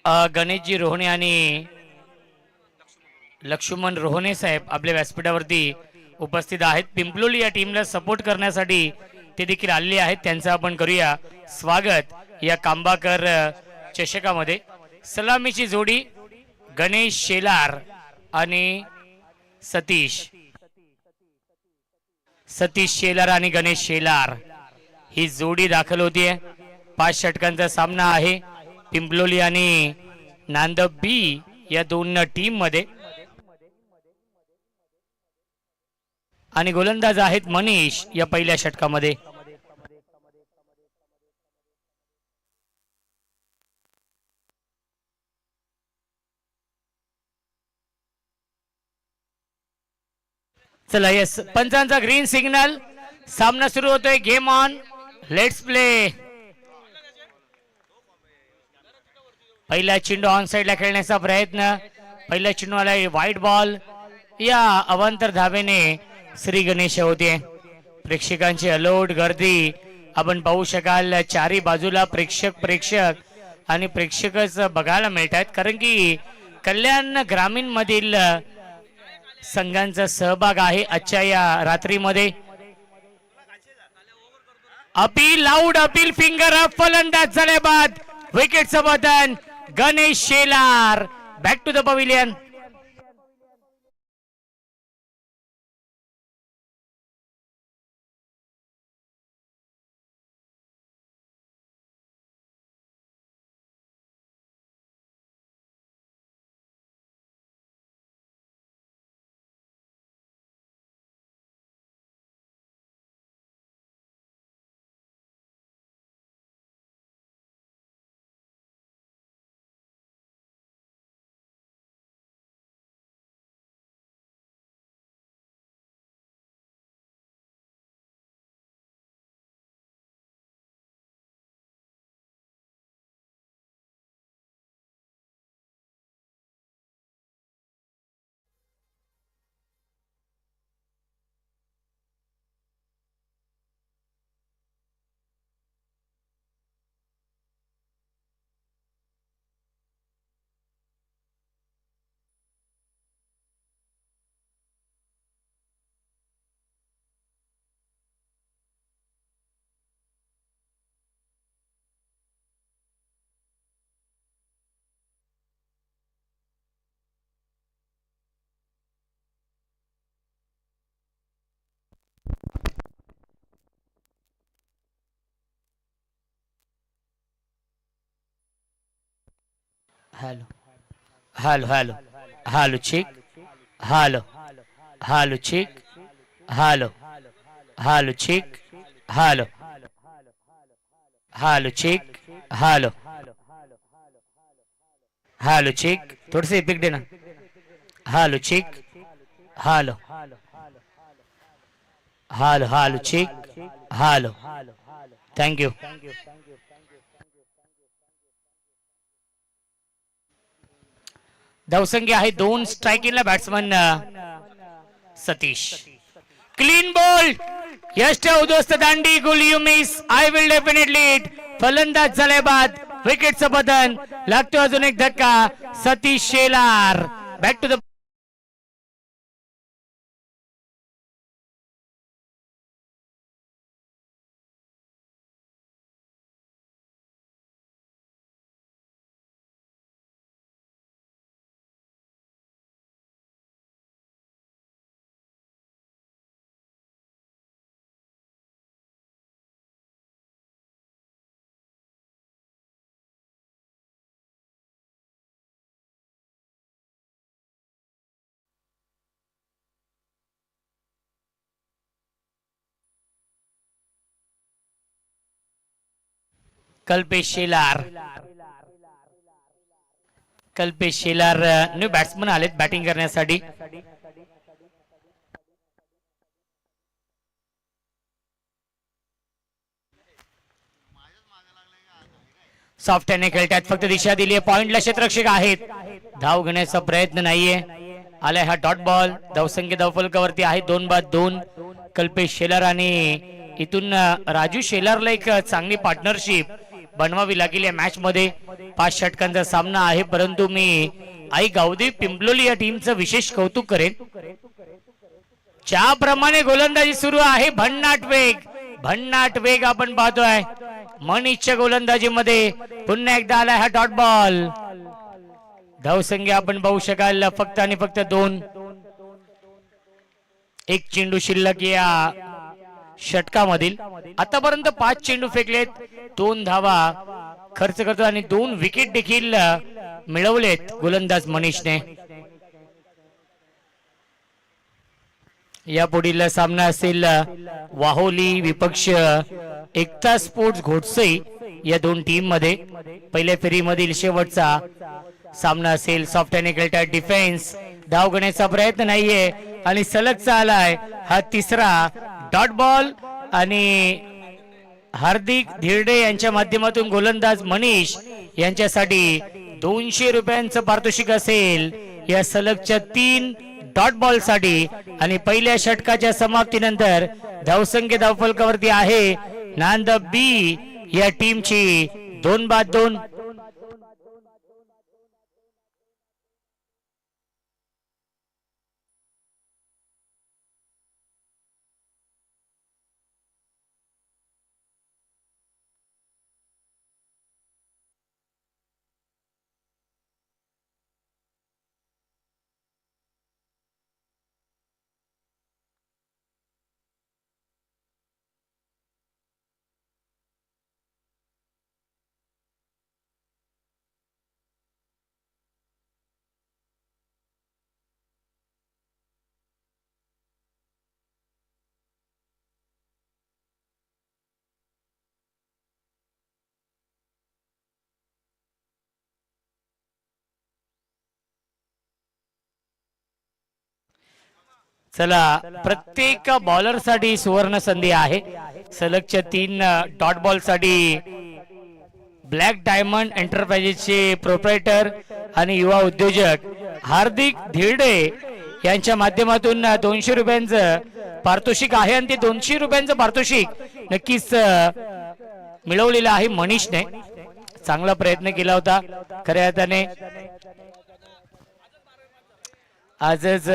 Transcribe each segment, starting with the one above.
गणेशजी रोहणे आणि लक्ष्मण रोहणे साहेब आपल्या व्यासपीठावरती उपस्थित आहेत. पिंपलोली या टीमला सपोर्ट करण्यासाठी ते देखील आलेले आहेत. त्यांचं आपण करूया स्वागत या कांबाकर चषकामध्ये. सलामीची जोडी गणेश शेलार आणि सतीश शेलार आणि गणेश शेलार ही जोडी दाखल होतीये. 5 षटकांचा सामना आहे पिंपलोली आणि नांदब बी या दोन टीम मध्ये. आणि गोलंदाज आहेत मनीष या पहिल्या षटकामध्ये. चला यस, पंचांचा ग्रीन सिग्नल. सामना सुरू होतोय. Game on, let's play. पहिला चेंडू ऑन साइडला खेळण्याचा प्रयत्न. पहिला चेंडू आला व्हाईट बॉल. या अवांतर धावेने श्री गणेश होते. प्रेक्षकांची अलोट गर्दी आपण पाहू शकाल. चारी बाजूला प्रेक्षक आणि प्रेक्षकच बघायला मिळत आहेत, कारण की कल्याण ग्रामीण मधील संघांचा सहभाग आहे आजच्या या रात्रीमध्ये. Appeal, loud appeal, finger up. फलंदाज झाले बाद. विकेटचं बदन Ganesh Shelar. Back to the pavilion. Hello hello hello hello check. Hello hello check. Hello hello check. Hello hello check. Hello hello check. थोडस इफेक्ट देना. Hello check. Hello hello hello check. Hello. Thank you. धावसंख्या आहे 2 स्ट्रायकिंगला बॅट्समन सतीश. Clean ball. यश उद्ध्वस्त दांडी. गुल you miss. I will definitely it. फलंदाज झाले बाद. विकेटचं बदन लागतो. अजून एक धक्का. Satish Shelar back to the. Kalpesh Shelar. New batsman आलेत बॅटिंग करण्यासाठी. सॉफ्ट हँडने खेळतात. फक्त दिशा दिली आहे. पॉइंटला क्षेत्ररक्षक आहेत. धाव घेण्याचा प्रयत्न नाहीये. आलाय हा डॉट बॉल. धावसंख्या धावफलकावरती आहे 2-2. कल्पेश शेलार आणि इथून राजू शेलारला एक चांगली पार्टनरशिप बनवावी लागेल या मॅच मध्ये. 5 षटकांचा सामना आहे, परंतु मी आई गावदेवी पिंपलोली या टीमचं विशेष कौतुक करेन. ज्याप्रमाणे गोलंदाजी सुरू आहे, भन्नाट वेग आपण पाहतोय मनीषच्या गोलंदाजीमध्ये. पुन्हा एकदा आलाय हा डॉट बॉल. धावसंख्या आपण पाहू शकाल फक्त आणि फक्त 2. एक चेंडू शिल्लक या षटकामधील. आतापर्यंत 5 चेंडू फेकलेत, 2 धावा खर्च करतो आणि 2 विकेट देखील मिळवलेत गोलंदाज मनीषने. या पुढील सामना असेल वाहोली विपक्ष एकता स्पोर्ट्स घोटसई या 2 टीम मध्ये. पहिल्या फेरीमधील शेवटचा सामना असेल. सॉफ्ट आणि क्रिकेट डिफेन्स, धाव घेण्याचा प्रयत्न नाहीये आणि सलगचा आलाय हा तिसरा डॉट बॉल. आणि हार्दिक धिरडे यांच्या माध्यमातून गोलंदाज मनीष यांच्यासाठी 200 रुपयांचं पारितोषिक असेल या सलगच्या 3 डॉट बॉल साठी. आणि पहिल्या षटकाच्या समाप्तीनंतर धावसंख्या धावफलकावरती आहे नांदब बी या टीमची 2-2. चला, प्रत्येक बॉलर साठी सुवर्ण संधी आहे. सलगच्या 3 डॉट बॉल साठी ब्लॅक डायमंड एंटरप्राइजेसचे प्रोप्रायटर आणि युवा उद्योजक हार्दिक धिरडे यांच्या माध्यमातून 200 रुपयांचं पारितोषिक आहे. आणि ते 200 रुपयांचं पारितोषिक नक्कीच मिळवलेलं आहे मनीषने. चांगला प्रयत्न केला होता खऱ्या अर्थाने. आजच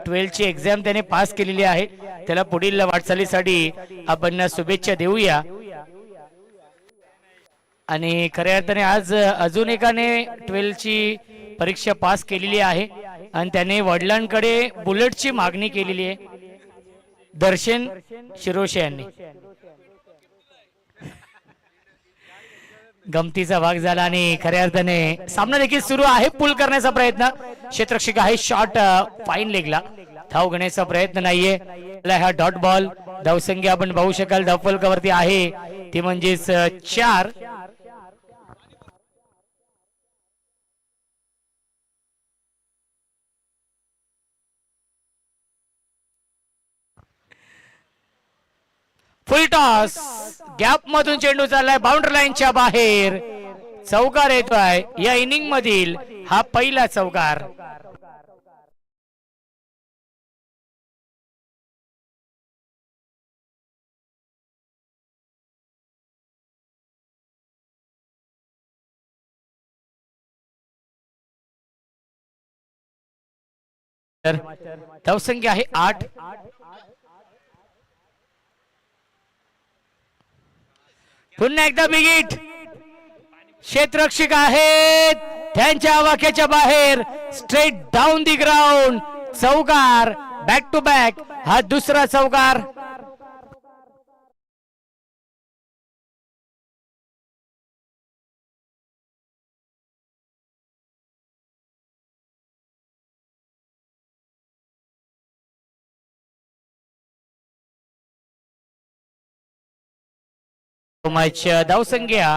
12 ची एक्झाम त्याने पास केलेली आहे. त्याला पुढील वाटचालीसाठी आपण शुभेच्छा देऊया. आणि खऱ्या अर्थाने आज अजून एकाने 12 ची परीक्षा पास केलेली आहे आणि त्याने वडिलांकडे बुलेटची मागणी केलेली आहे, दर्शन शिरोशे यांनी. गमतीचा भाग झाला आणि खऱ्या अर्थाने सामना देखील सुरू आहे. पुल करण्याचा प्रयत्न, क्षेत्ररक्षक आहे, शॉट फाईन लेगला, धाव घेण्याचा प्रयत्न नाहीये. हा डॉट बॉल. धावसंख्या आपण पाहू शकाल धावफलकावरती आहे ती म्हणजेच 4. फुल टॉस, गॅप मधून चेंडू चाललाय बाउंड्री लाईनच्या बाहेर. चौकार येतोय या इनिंग मधील हा पहिला चौकार. धावसंख्या आहे 8. पुन्हा एकदा बिग हिट. क्षेत्ररक्षक आहेत त्यांच्या आवाक्याच्या बाहेर, स्ट्रेट डाऊन दी ग्राउंड. चौकार, बॅक टू बॅक हा दुसरा चौकार. मॅच धावसंख्या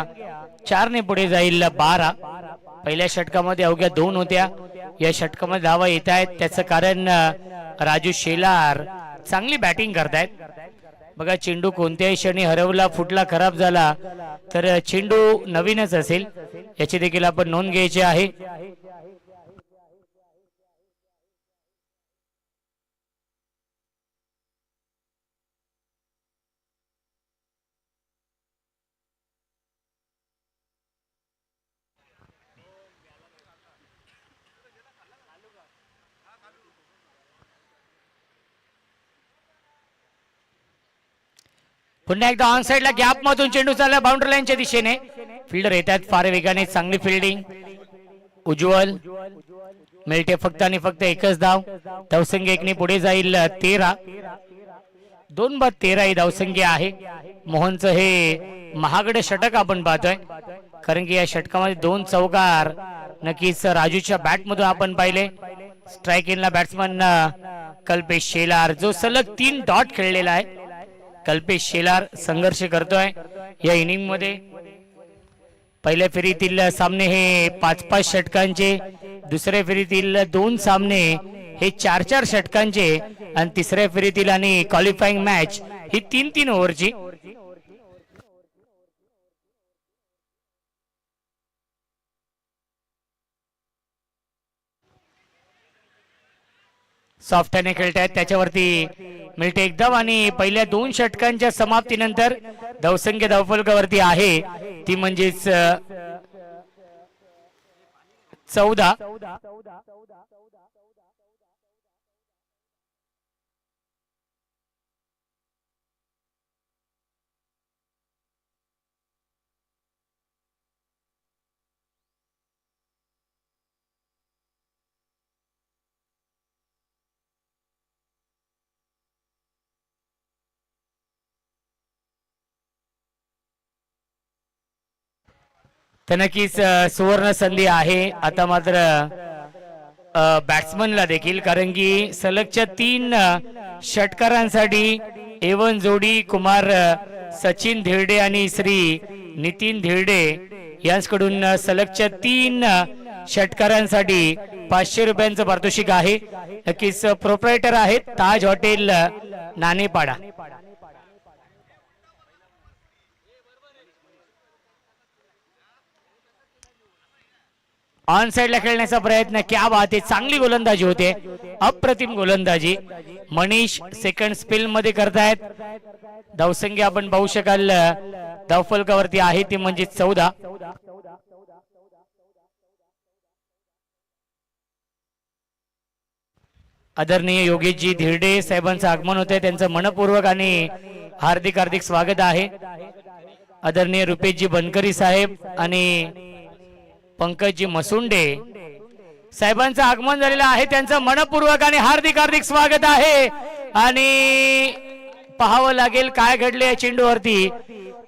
4 ने पुढे जाईल 12. पहिल्या षटकामध्ये अवघ्या 2 होत्या. या षटकामध्ये धावा येत आहेत. त्याचं कारण राजू शेलार चांगली बॅटिंग करतायत. बघा, चेंडू कोणत्याही क्षणी हरवला, फुटला, खराब झाला तर चेंडू नवीनच असेल, याची देखील आपण नोंद घ्यायची आहे. पुन्हा एकदा ऑन साइडला गॅप मधून चेंडू चालला बाउंड्री लाईनच्या दिशेने. फिल्डर येतात फार वेगाने, चांगली फिल्डिंग. उज्ज्वल मिळते फक्त आणि फक्त एकच धाव. धावसंख्या एकने पुढे जाईल 13. 2-13 ही धावसंख्या आहे. मोहनचं हे महागडे षटक आपण पाहतोय, कारण की या षटकामध्ये 2 चौकार नक्कीच राजूच्या बॅट मधून आपण पाहिले. स्ट्राइक इनला बॅट्समन कल्पेश शेलार, जो सलग 3 डॉट खेळलेला आहे. कल्पेश शेलार संघर्ष करतोय या इनिंग मध्ये. पहिल्या फेरीतील सामने हे 5-5 षटकांचे, दुसऱ्या फेरीतील 2 सामने हे 4-4 षटकांचे आणि तिसऱ्या फेरीतील आणि क्वालिफाईंग मॅच ही 3-3 ओव्हरची. सॉफ्टने खेळतायत, त्याच्यावरती मिळते एक धाव आणि पहिल्या 2 षटकांच्या समाप्तीनंतर धावसंख्या धावफलकावरती आहे ती म्हणजेच 14. तर नक्कीच सुवर्ण संधी आहे आता मात्र बॅट्समनला देखील, कारण की सलगच्या 3 षटकारांसाठी एवन जोडी कुमार सचिन धिरडे आणि श्री नितीन धिरडे यांच्याकडून सलगच्या 3 षटकारांसाठी 500 रुपयांचं पारितोषिक आहे. नक्कीच प्रोप्रायटर आहेत ताज हॉटेल नाणेपाडा. ऑन साइडला खेळण्याचा प्रयत्न, क्या बात आहे, चांगली गोलंदाजी होते, अप्रतिम गोलंदाजी मनीष सेकंड स्पेल मध्ये करतायत. धावसंख्या आपण पाहू शकाल धावफलकावरती आहे ती म्हणजे 14. आदरणीय योगेशजी धिरडे साहेबांचं आगमन होते, त्यांचं मनपूर्वक आणि हार्दिक हार्दिक स्वागत आहे. आदरणीय रुपेशजी बनकरी साहेब आणि पंकजजी मसुंडे साहेबांचं आगमन झालेलं आहे, त्यांचं मनपूर्वक आणि हार्दिक हार्दिक स्वागत आहे. आणि पाहावं लागेल काय घडले या चेंडूवरती.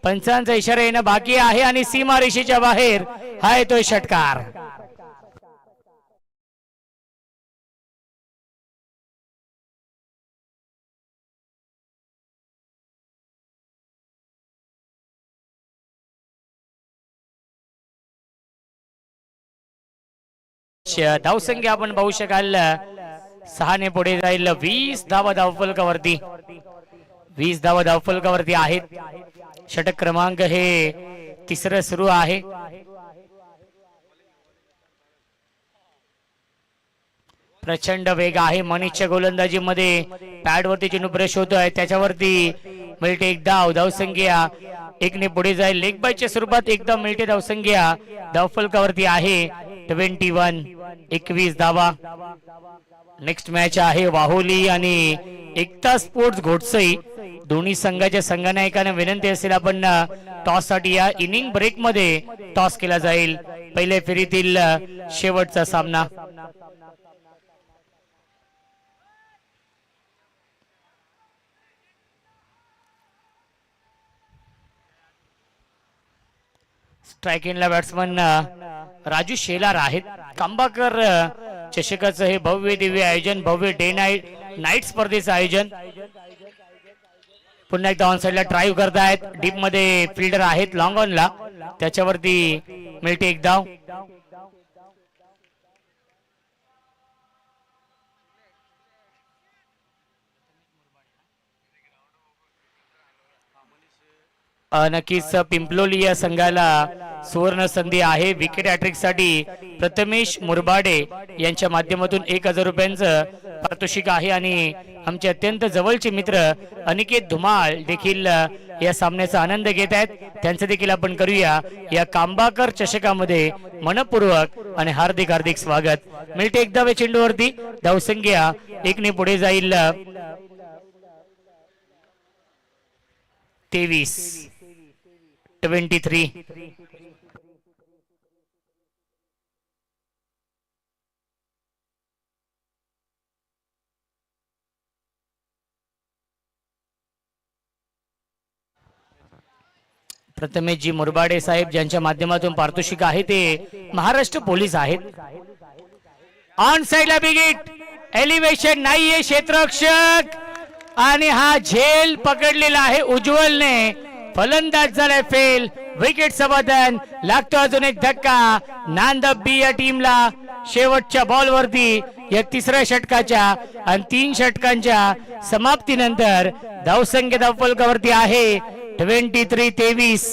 पंचांचा इशारा येणं बाकी आहे आणि सीमारेषेच्या बाहेर हा येतोय षटकार. धावसंख्या आपण पाहू शकाल 6 ने पुढे जाईल 20 धावा धावफलकावरती. 20 धावा धावफलकावरती आहेत. षटक क्रमांक हे 3रं सुरू आहे. प्रचंड वेग आहे मनीषच्या गोलंदाजीमध्ये. पॅडवरती चेंडू ब्रश होतोय, त्याच्यावरती मिळते एक धाव. धावसंख्या 1 ने पुढे जाईल. लेग बायच्या स्वरूपात एकदम मिळते धावसंख्या धावफलकावरती आहे 21 धावा. नेक्स्ट मॅच आहे वाहोली आणि एकता स्पोर्ट्स घोटसई. दोन्ही संघाच्या संघनायकांना विनंती असेल आपण टॉस साठी या इनिंग ब्रेक मध्ये टॉस केला जाईल. पहिल्या फेरीतील शेवटचा सामना. स्ट्राइक इनला बॅट्समन राजू शेलार आहेत. कांबाकर चषकाचं हे भव्य दिव्य आयोजन, भव्य डे नाईट स्पर्धेचं आयोजन. पुन्हा एकदा ऑन साइडला ड्राईव्ह करतायत. डीप मध्ये फिल्डर आहेत लॉंग ऑनला, त्याच्यावरती मिळते एक धाव. नक्कीच पिंपलोली या संघाला सुवर्ण संधी आहे. विकेट हॅट्रिक साठी प्रथमेश मुरबाडे यांच्या माध्यमातून 1000 रुपयांचं पारितोषिक आहे. आणि आमचे अत्यंत जवळचे मित्र अनिकेत धुमाळ देखील या सामन्याचा आनंद घेत आहेत. त्यांचं देखील आपण करूया या कांबाकर चषकामध्ये मनपूर्वक आणि हार्दिक हार्दिक स्वागत. मिळते एक धाव चेंडूवरती. धावसंख्या 1 ने पुढे जाईल 23 23. प्रथमेश जी मुरबाडे साहेब ज्यांच्या माध्यमातून पारितोषिक आहे ते महाराष्ट्र पोलीस आहेत. ऑन साइडला बिगिट एलिव्हेशन नाहीये क्षेत्ररक्षक आणि हा झेल पकडलेला आहे उज्ज्वलने. फलंदाज झालाय फेल. विकेट समाधान लागतो. अजून एक धक्का नांदब बी या टीमला शेवटच्या बॉलवरती या तिसऱ्या षटकाच्या आणि 3 षटकांच्या समाप्तीनंतर धावसंख्या धावफलकावरती आहे 23-23.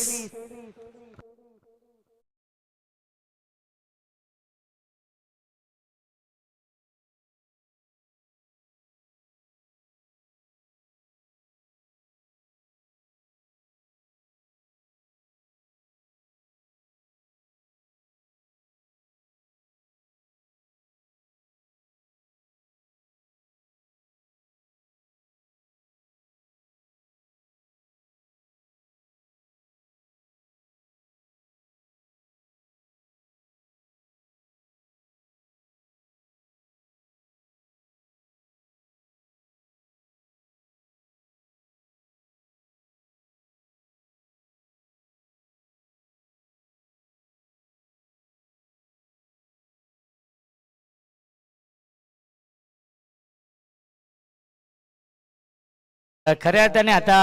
खऱ्या अर्थाने आता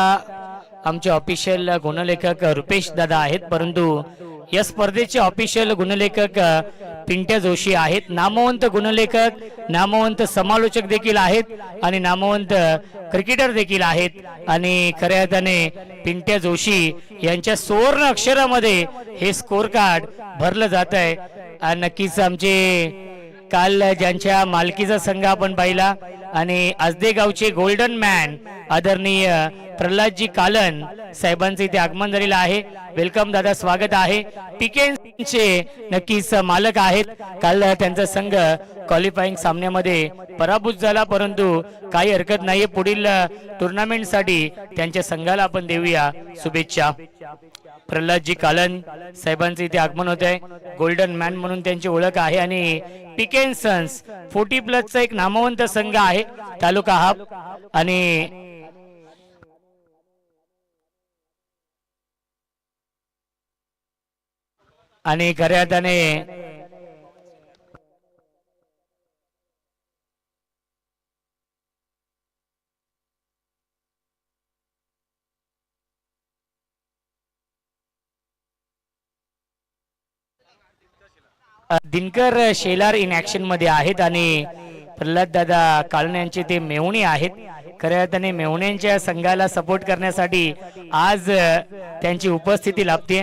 आमचे ऑफिशियल गुणलेखक रुपेश दादा आहेत, परंतु या स्पर्धेचे ऑफिशियल गुणलेखक पिंट्या जोशी आहेत. नामवंत गुणलेखक, नामवंत समालोचक देखील आहेत आणि नामवंत क्रिकेटर देखील आहेत. आणि खऱ्या अर्थाने पिंट्या जोशी यांच्या सुवर्ण अक्षरामध्ये हे स्कोर कार्ड भरलं जात आहे. आणि नक्कीच आमचे काल ज्यांच्या मालकीचा संघ आपण पाहिला आणि आजदे गावचे गोल्डन मॅन आदरणीय प्रल्हादजी कालन साहेबांचे इथे आगमन झालेलं आहे. वेलकम दादा, स्वागत आहे. पिकेन्सचे नक्कीच मालक आहेत. काल त्यांचा संघ क्वालिफाईंग सामन्यामध्ये पराभूत झाला, परंतु काही हरकत नाहीये. पुढील टुर्नामेंटसाठी त्यांच्या संघाला आपण देऊया शुभेच्छा. प्रल्हादजी कालन साहेबांचे इथे आगमन होत आहे. गोल्डन मॅन म्हणून त्यांची ओळख आहे आणि पिकेन्सन्स 40+ एक नामवंत संघ आहे तालुका हाप. आणि खऱ्या अर्थाने दिनकर शेलार इन ऍक्शन मध्ये आहेत आणि प्रल्हाद दादा काळणे यांचे ते मेवणे आहेत. खऱ्या अर्थाने मेवण्यांच्या संघाला सपोर्ट करण्यासाठी आज त्यांची उपस्थिती लाभते.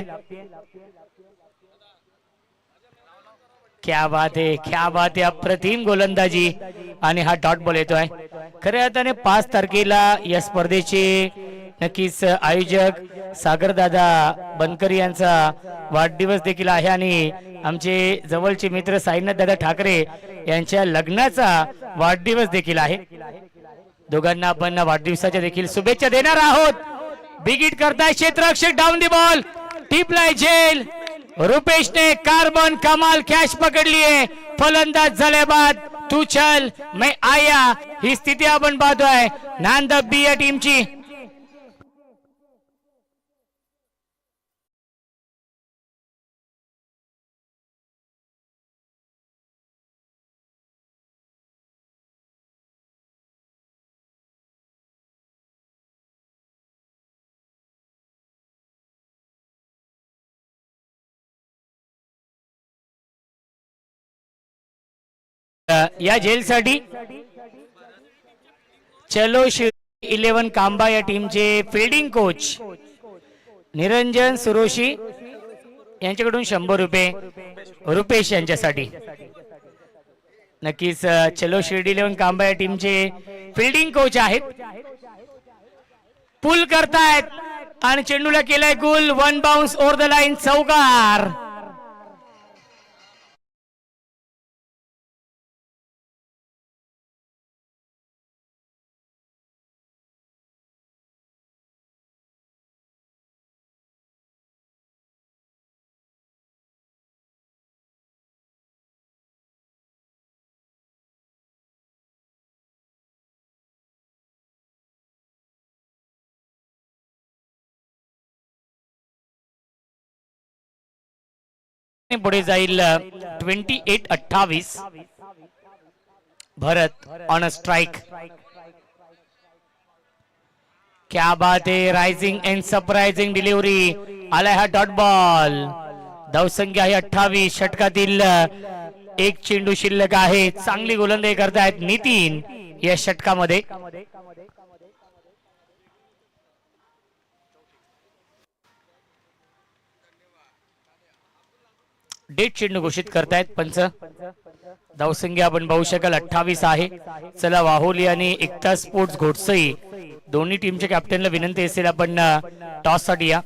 क्या बात है, क्या बात है. अप्रतिम गोलंदाजी आणि हा डॉट बॉल येतोय. खऱ्या अर्थाने 5 तारखेला या स्पर्धेचे नक्कीच आयोजक सागरदादा बनकर यांचा वाढदिवस देखील आहे आणि आमचे जवळचे मित्र साईनाथ दादा ठाकरे यांच्या लग्नाचा वाढदिवस देखील आहे. दोघांना आपण वाढदिवसाच्या देखील शुभेच्छा देणार आहोत. बिगिट करताय क्षेत्ररक्षक, डाऊन दी बॉल, टिपलाय झेल. रुपेशने कार्बन कमाल कॅच पकडली आहे. फलंदाज झाल्या बाद तू चल मैं आया ही स्थिती आपण पाहतोय नांदब बी या टीमची. या जेलसाठी चलो 11 कांबा या टीमचे फील्डिंग कोच निरंजन सुरोशी यांच्याकडून 100 रुपये रुपेश यांच्यासाठी. नक्कीच चलो शिर्डी 11 कांबा या टीमचे फील्डिंग कोच आहेत. पुल करतायत आणि चेंडूला केलाय गुल. 1 बाउन्स ओव्हर द लाईन, चौकार. पुढे जाईल 28-28. भरत ऑन अ स्ट्राइक. क्या बात है, राइजिंग अँड सरप्राइजिंग डिलिव्हरी. आलाय हा डॉट बॉल. धावसंख्या आहे 28. षटकातील एक चेंडू शिल्लक आहे. चांगली गोलंदाजी करतायत नितीन या षटकामध्ये. डेट चेंडू घोषित करतायत पंच. धावसंख्या आपण पाहू शकाल 28 आहे. चला वाहुली आणि एकता स्पोर्ट्स घोटसई दोन्ही टीमच्या कॅप्टनला विनंती असेल आपण टॉस साठी या.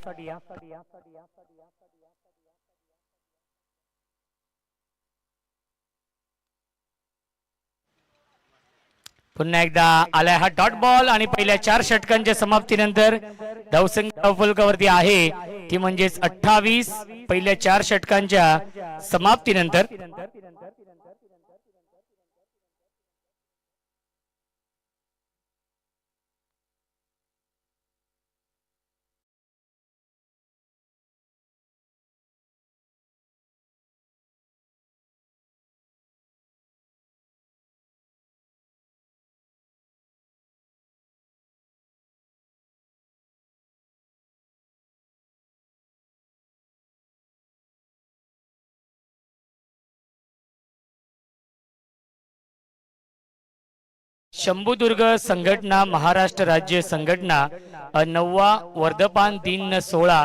पुन्हा एकदा आलाय हा डॉट बॉल आणि पहिल्या 4 षटकांच्या समाप्तीनंतर धावसंख्या फलकावरती आहे ती म्हणजेच 28 पहिल्या 4 षटकांच्या समाप्तीनंतर. शंभुदुर्ग संघटना महाराष्ट्र राज्य संघटना 9वा वर्धमान दिन 16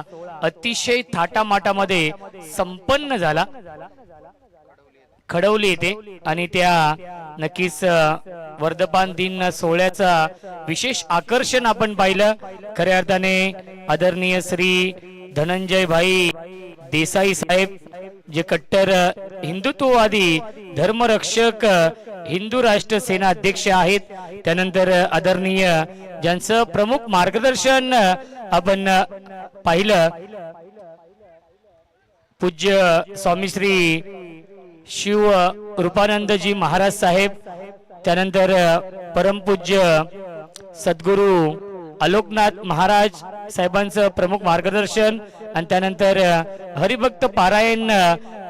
अतिशय थाटामाटामध्ये संपन्न झाला. खडवली येते आणि त्या नक्कीच वर्धमान दिन 16चा विशेष आकर्षण आपण पाहिलं. खऱ्या अर्थाने आदरणीय श्री धनंजय भाई देसाई साहेब जे कट्टर हिंदुत्ववादी धर्मरक्षक हिंदू राष्ट्र सेना अध्यक्ष आहेत. त्यानंतर आदरणीय ज्यांचं प्रमुख मार्गदर्शन आपण पाहिलं पूज्य स्वामी श्री शिव रूपानंदजी महाराज साहेब. त्यानंतर परमपूज्य सद्गुरू आलोकनाथ महाराज साहेबांचं प्रमुख मार्गदर्शन आणि त्यानंतर हरिभक्त पारायण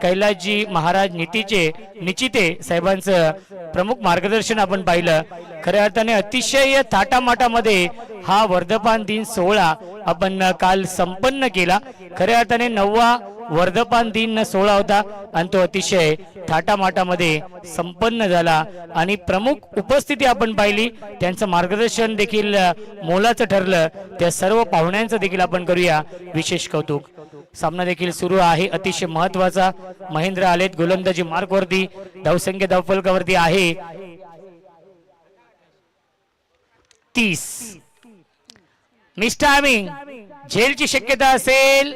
कैलासजी महाराज निचिते साहेबांचं प्रमुख मार्गदर्शन आपण पाहिलं. खऱ्या अर्थाने अतिशय थाटामाटामध्ये हा वर्धमान दिन 16 आपण काल संपन्न केला. खऱ्या अर्थाने 9वा वर्धमान दिन 16 होता आणि तो अतिशय थाटामाटामध्ये संपन्न झाला आणि प्रमुख उपस्थिती आपण पाहिली. त्यांचं मार्गदर्शन देखील मोलाचं ठरलं. त्या सर्व पाहुण्यांचं देखील आपण करूया विशेष कौतुक. सामना देखील सुरू आहे अतिशय महत्वाचा. महेंद्र आलेत गोलंदाजी मार्कवरती. धावसंख्या धावफलकावरती आहे 30. मिस टायमिंग झेलची शक्यता असेल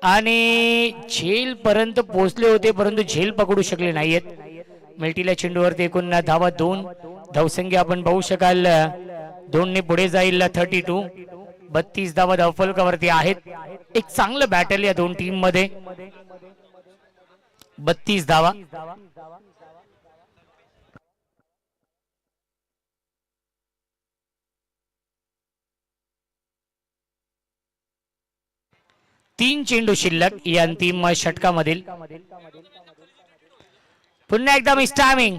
आणि झेल पर्यंत पोहोचले होते परंतु झेल पकडू शकले नाहीयेत. मिल्टीला चेंडूवरती एकूण धावा 2. धावसंख्या आपण पाहू शकाल 2 ने पुढे जाईल 32. 32 धावा धावफलकावरती आहेत. एक चांगलं बॅटल या दोन टीम मध्ये. 32 धावा. तीन चेंडू शिल्लक या अंतिम षटकामधील. पुन्हा एकदा मिस टायमिंग.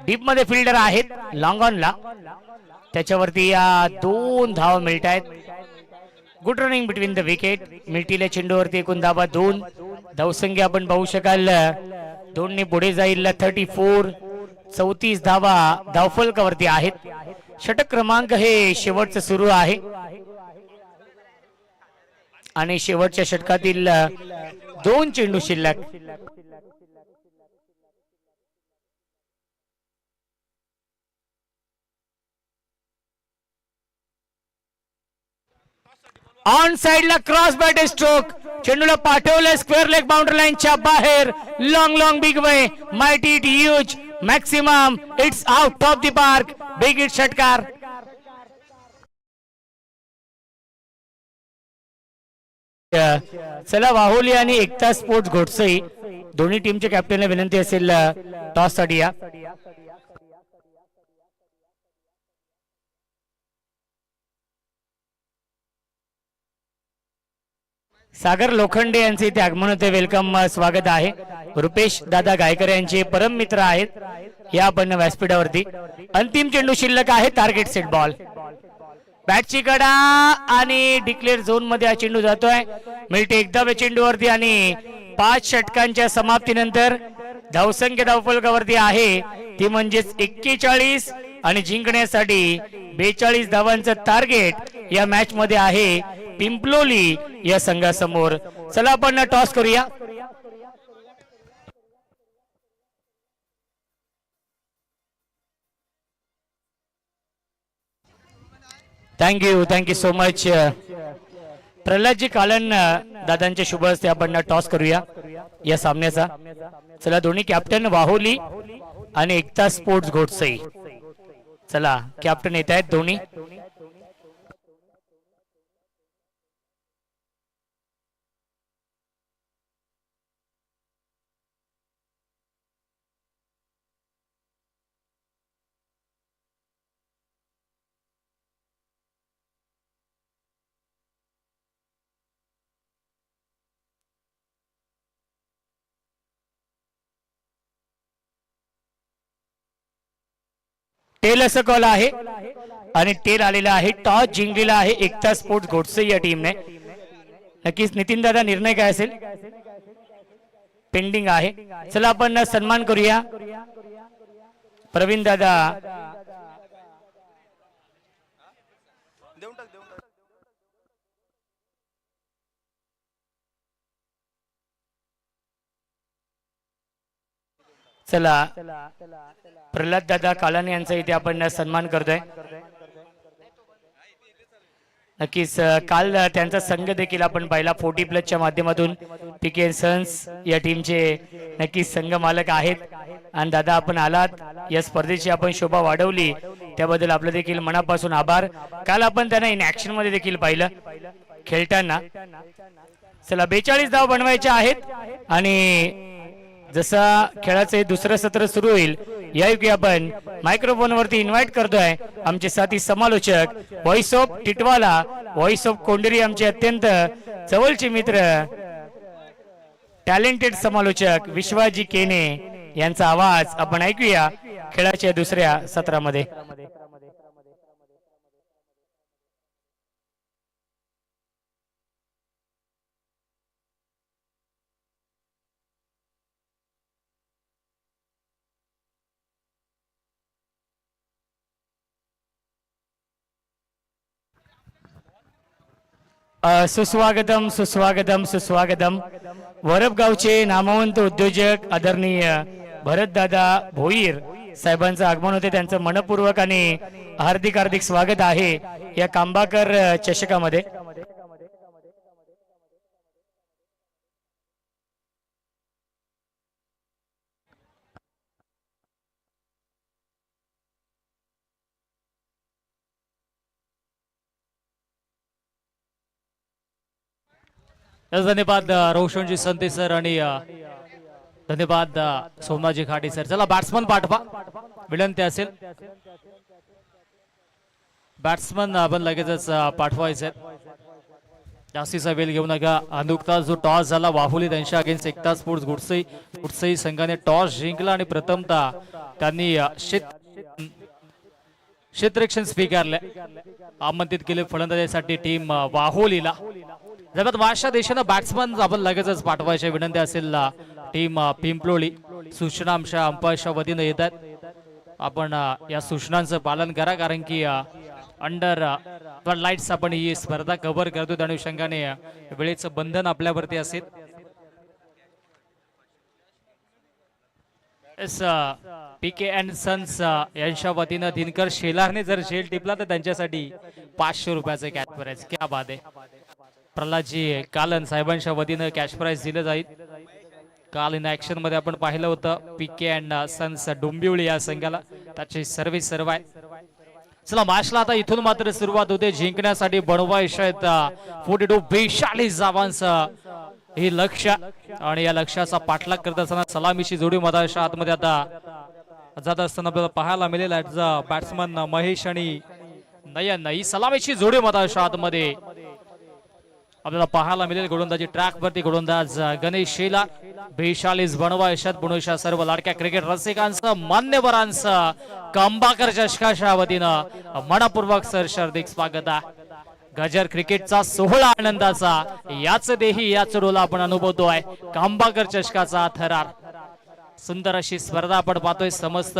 डीप मध्ये फिल्डर आहेत लॉंग ऑन ला. त्याच्यावरती या 2 धावा मिळत आहेत. Good running between the wicket. मिल्टील्या चेंडूवरती एकूण धावा 2. धावसंख्या आपण पाहू शकाल 2 ने पुढे जाईल 34. 34 धावा धावफलकावरती आहेत. षटक क्रमांक हे शेवटचं सुरू आहे आणि शेवटच्या षटकातील 2 चेंडू शिल्लक. ऑन साइडला क्रॉस बॅट स्ट्रोक. चेंडूला पाठवलं स्क्वेअर लेग बाउंड्री लाईनच्या बाहेर. Long big way mighty it huge maximum. It's out of the park. Big hit षटकार. चला वाहुली आणि एकता स्पोर्ट्स घोटसई दोन्ही टीमच्या कॅप्टनला विनंती असेल टॉस साठी या. सागर लोखंडे यांचे इथे आगमन होते. वेलकम स्वागत आहे. रुपेश दादा गायकर यांचे परम मित्र आहेत या आपण व्यासपीठावरती. अंतिम चेंडू शिल्लक आहे. Target set ball. बॅटची कडा आणि डिक्लेअर झोन मध्ये हा चेंडू जातोय. मिळते एकदा चेंडूवरती आणि 5 षटकांच्या समाप्तीनंतर धावसंख्या धावफलकावरती आहे ती म्हणजेच 41 आणि जिंकण्यासाठी 42 धावांचं टार्गेट या मॅच मध्ये आहे पिंपलोली या संघासमोर. चला आपण टॉस करूया. Thank you so much. प्रल्हादजी कालन दादांच्या शुभ हस्ते आपण टॉस करूया या सामन्याचा. चला दोन्ही कॅप्टन वाहोली आणि एकता स्पोर्ट्स घोटसई. चला कॅप्टन येत आहेत दोन्ही. टेल असं कॉल आहे आणि टेल आलेला आहे. टॉस जिंकलेला आहे एकता स्पोर्ट्स घोटसे या टीमने. नक्कीच नितीन दादा निर्णय काय असेल पेंडिंग आहे. चला आपण सन्मान करूया. प्रवीण दादा चला प्रल्हाद दादा कालाने यांचा इथे आपण सन्मान करतोय. नक्कीच काल त्यांचा संघ देखील आपण पाहिला 40+ माध्यमातून. पीके सन्स या टीमचे नक्कीच संघ मालक आहेत. आणि दादा आपण आलात या स्पर्धेची आपण शोभा वाढवली त्याबद्दल आपलं देखील मनापासून आभार. काल आपण त्यांना इन ऍक्शन मध्ये देखील पाहिलं खेळताना. चला 42 धाव बनवायच्या आहेत आणि जसा खेळाचे दुसरं सत्र सुरू होईल यायोगी आपण मायक्रोफोन वरती इन्व्हाइट करतोय आमचे साथी समालोचक voice of Titwala, voice of Konderi, आमचे अत्यंत जवळचे मित्र टॅलेंटेड समालोचक विश्वाजी केने यांचा आवाज आपण ऐकूया खेळाच्या दुसऱ्या सत्रामध्ये. सुस्वागतम सुस्वागतम सुस्वागतम. वरपगावचे नामवंत उद्योजक आदरणीय भरतदादा भोईर साहेबांचं आगमन होते. त्यांचं मनपूर्वक आणि हार्दिक हार्दिक स्वागत आहे या कांबाकर चषकामध्ये. धन्यवाद रोशनजी संते सर आणि धन्यवाद सोमनाथजी खाटे सर. चला बॅट्समन पाठवा विनंती असेल. बॅट्समन आपण लगेचच पाठवायचे. जास्तीचा वेळ घेऊ नका. नुकताच जो टॉस झाला वाहुली त्यांच्या अगेन्स्ट एकता स्पोर्ट्स गुडसई संघाने टॉस जिंकला आणि प्रथमतः त्यांनी क्षेत्ररक्षण स्वीकारले. आमंत्रित केले फलंदाजीसाठी टीम वाहोलीला. जगात वाशा देशानं बॅट्समन आपण लगेचच पाठवायच्या विनंती असेल. टीम पिंपलोळी सूचना आमच्या अंपायरच्या वतीनं येत आहेत. आपण या सूचनांचं पालन करा कारण की अंडर लाईट्स आपण ही स्पर्धा कव्हर करतो त्या अनुषंगाने वेळेचं बंधन आपल्यावरती असेल. पीके अँड सन्स यांच्या वतीनं दिनकर शेलारने जर झेल टिपला तर त्यांच्यासाठी 500 रुपयाचं कॅश प्राइज. क्या बात आहे. प्रल्हादजी कालन साहेबांच्या वतीनं कॅश प्राइज दिलं जाईल. काल इन ऍक्शन मध्ये आपण पाहिलं होतं पीके अँड सन्स डोंबिवली या संघाला त्याची सर्व्हिस सर्व आहे. चला मॅचला आता इथून मात्र सुरुवात होते. जिंकण्यासाठी बनवायचे आहेत 42 धावांचं हे लक्ष्य आणि या लक्ष्याचा पाठलाग करत असताना सलामीची जोडी मधाच्या आतमध्ये आता जात असताना आपल्याला पाहायला मिळेल. बॅट्समन महेश आणि नयन ही सलामीची जोडी मधाच्या आतमध्ये आपल्याला पाहायला मिळेल गोलंदाजी ट्रॅक वरती गोलंदाज गणेश शेलार 42 बनवा यशात पुणेच्या सर्व लाडक्या क्रिकेट रसिकांचं मान्यवरांचं कंबाकर चषकाच्या वतीनं मनपूर्वक सरशार्दिक स्वागत आहे. गजर क्रिकेटचा सोहळा आनंदाचा याच देही याच डोला आपण अनुभवतोय. कंबाकर चषकाचा थरार सुंदर अशी स्पर्धा आपण पाहतोय. समस्त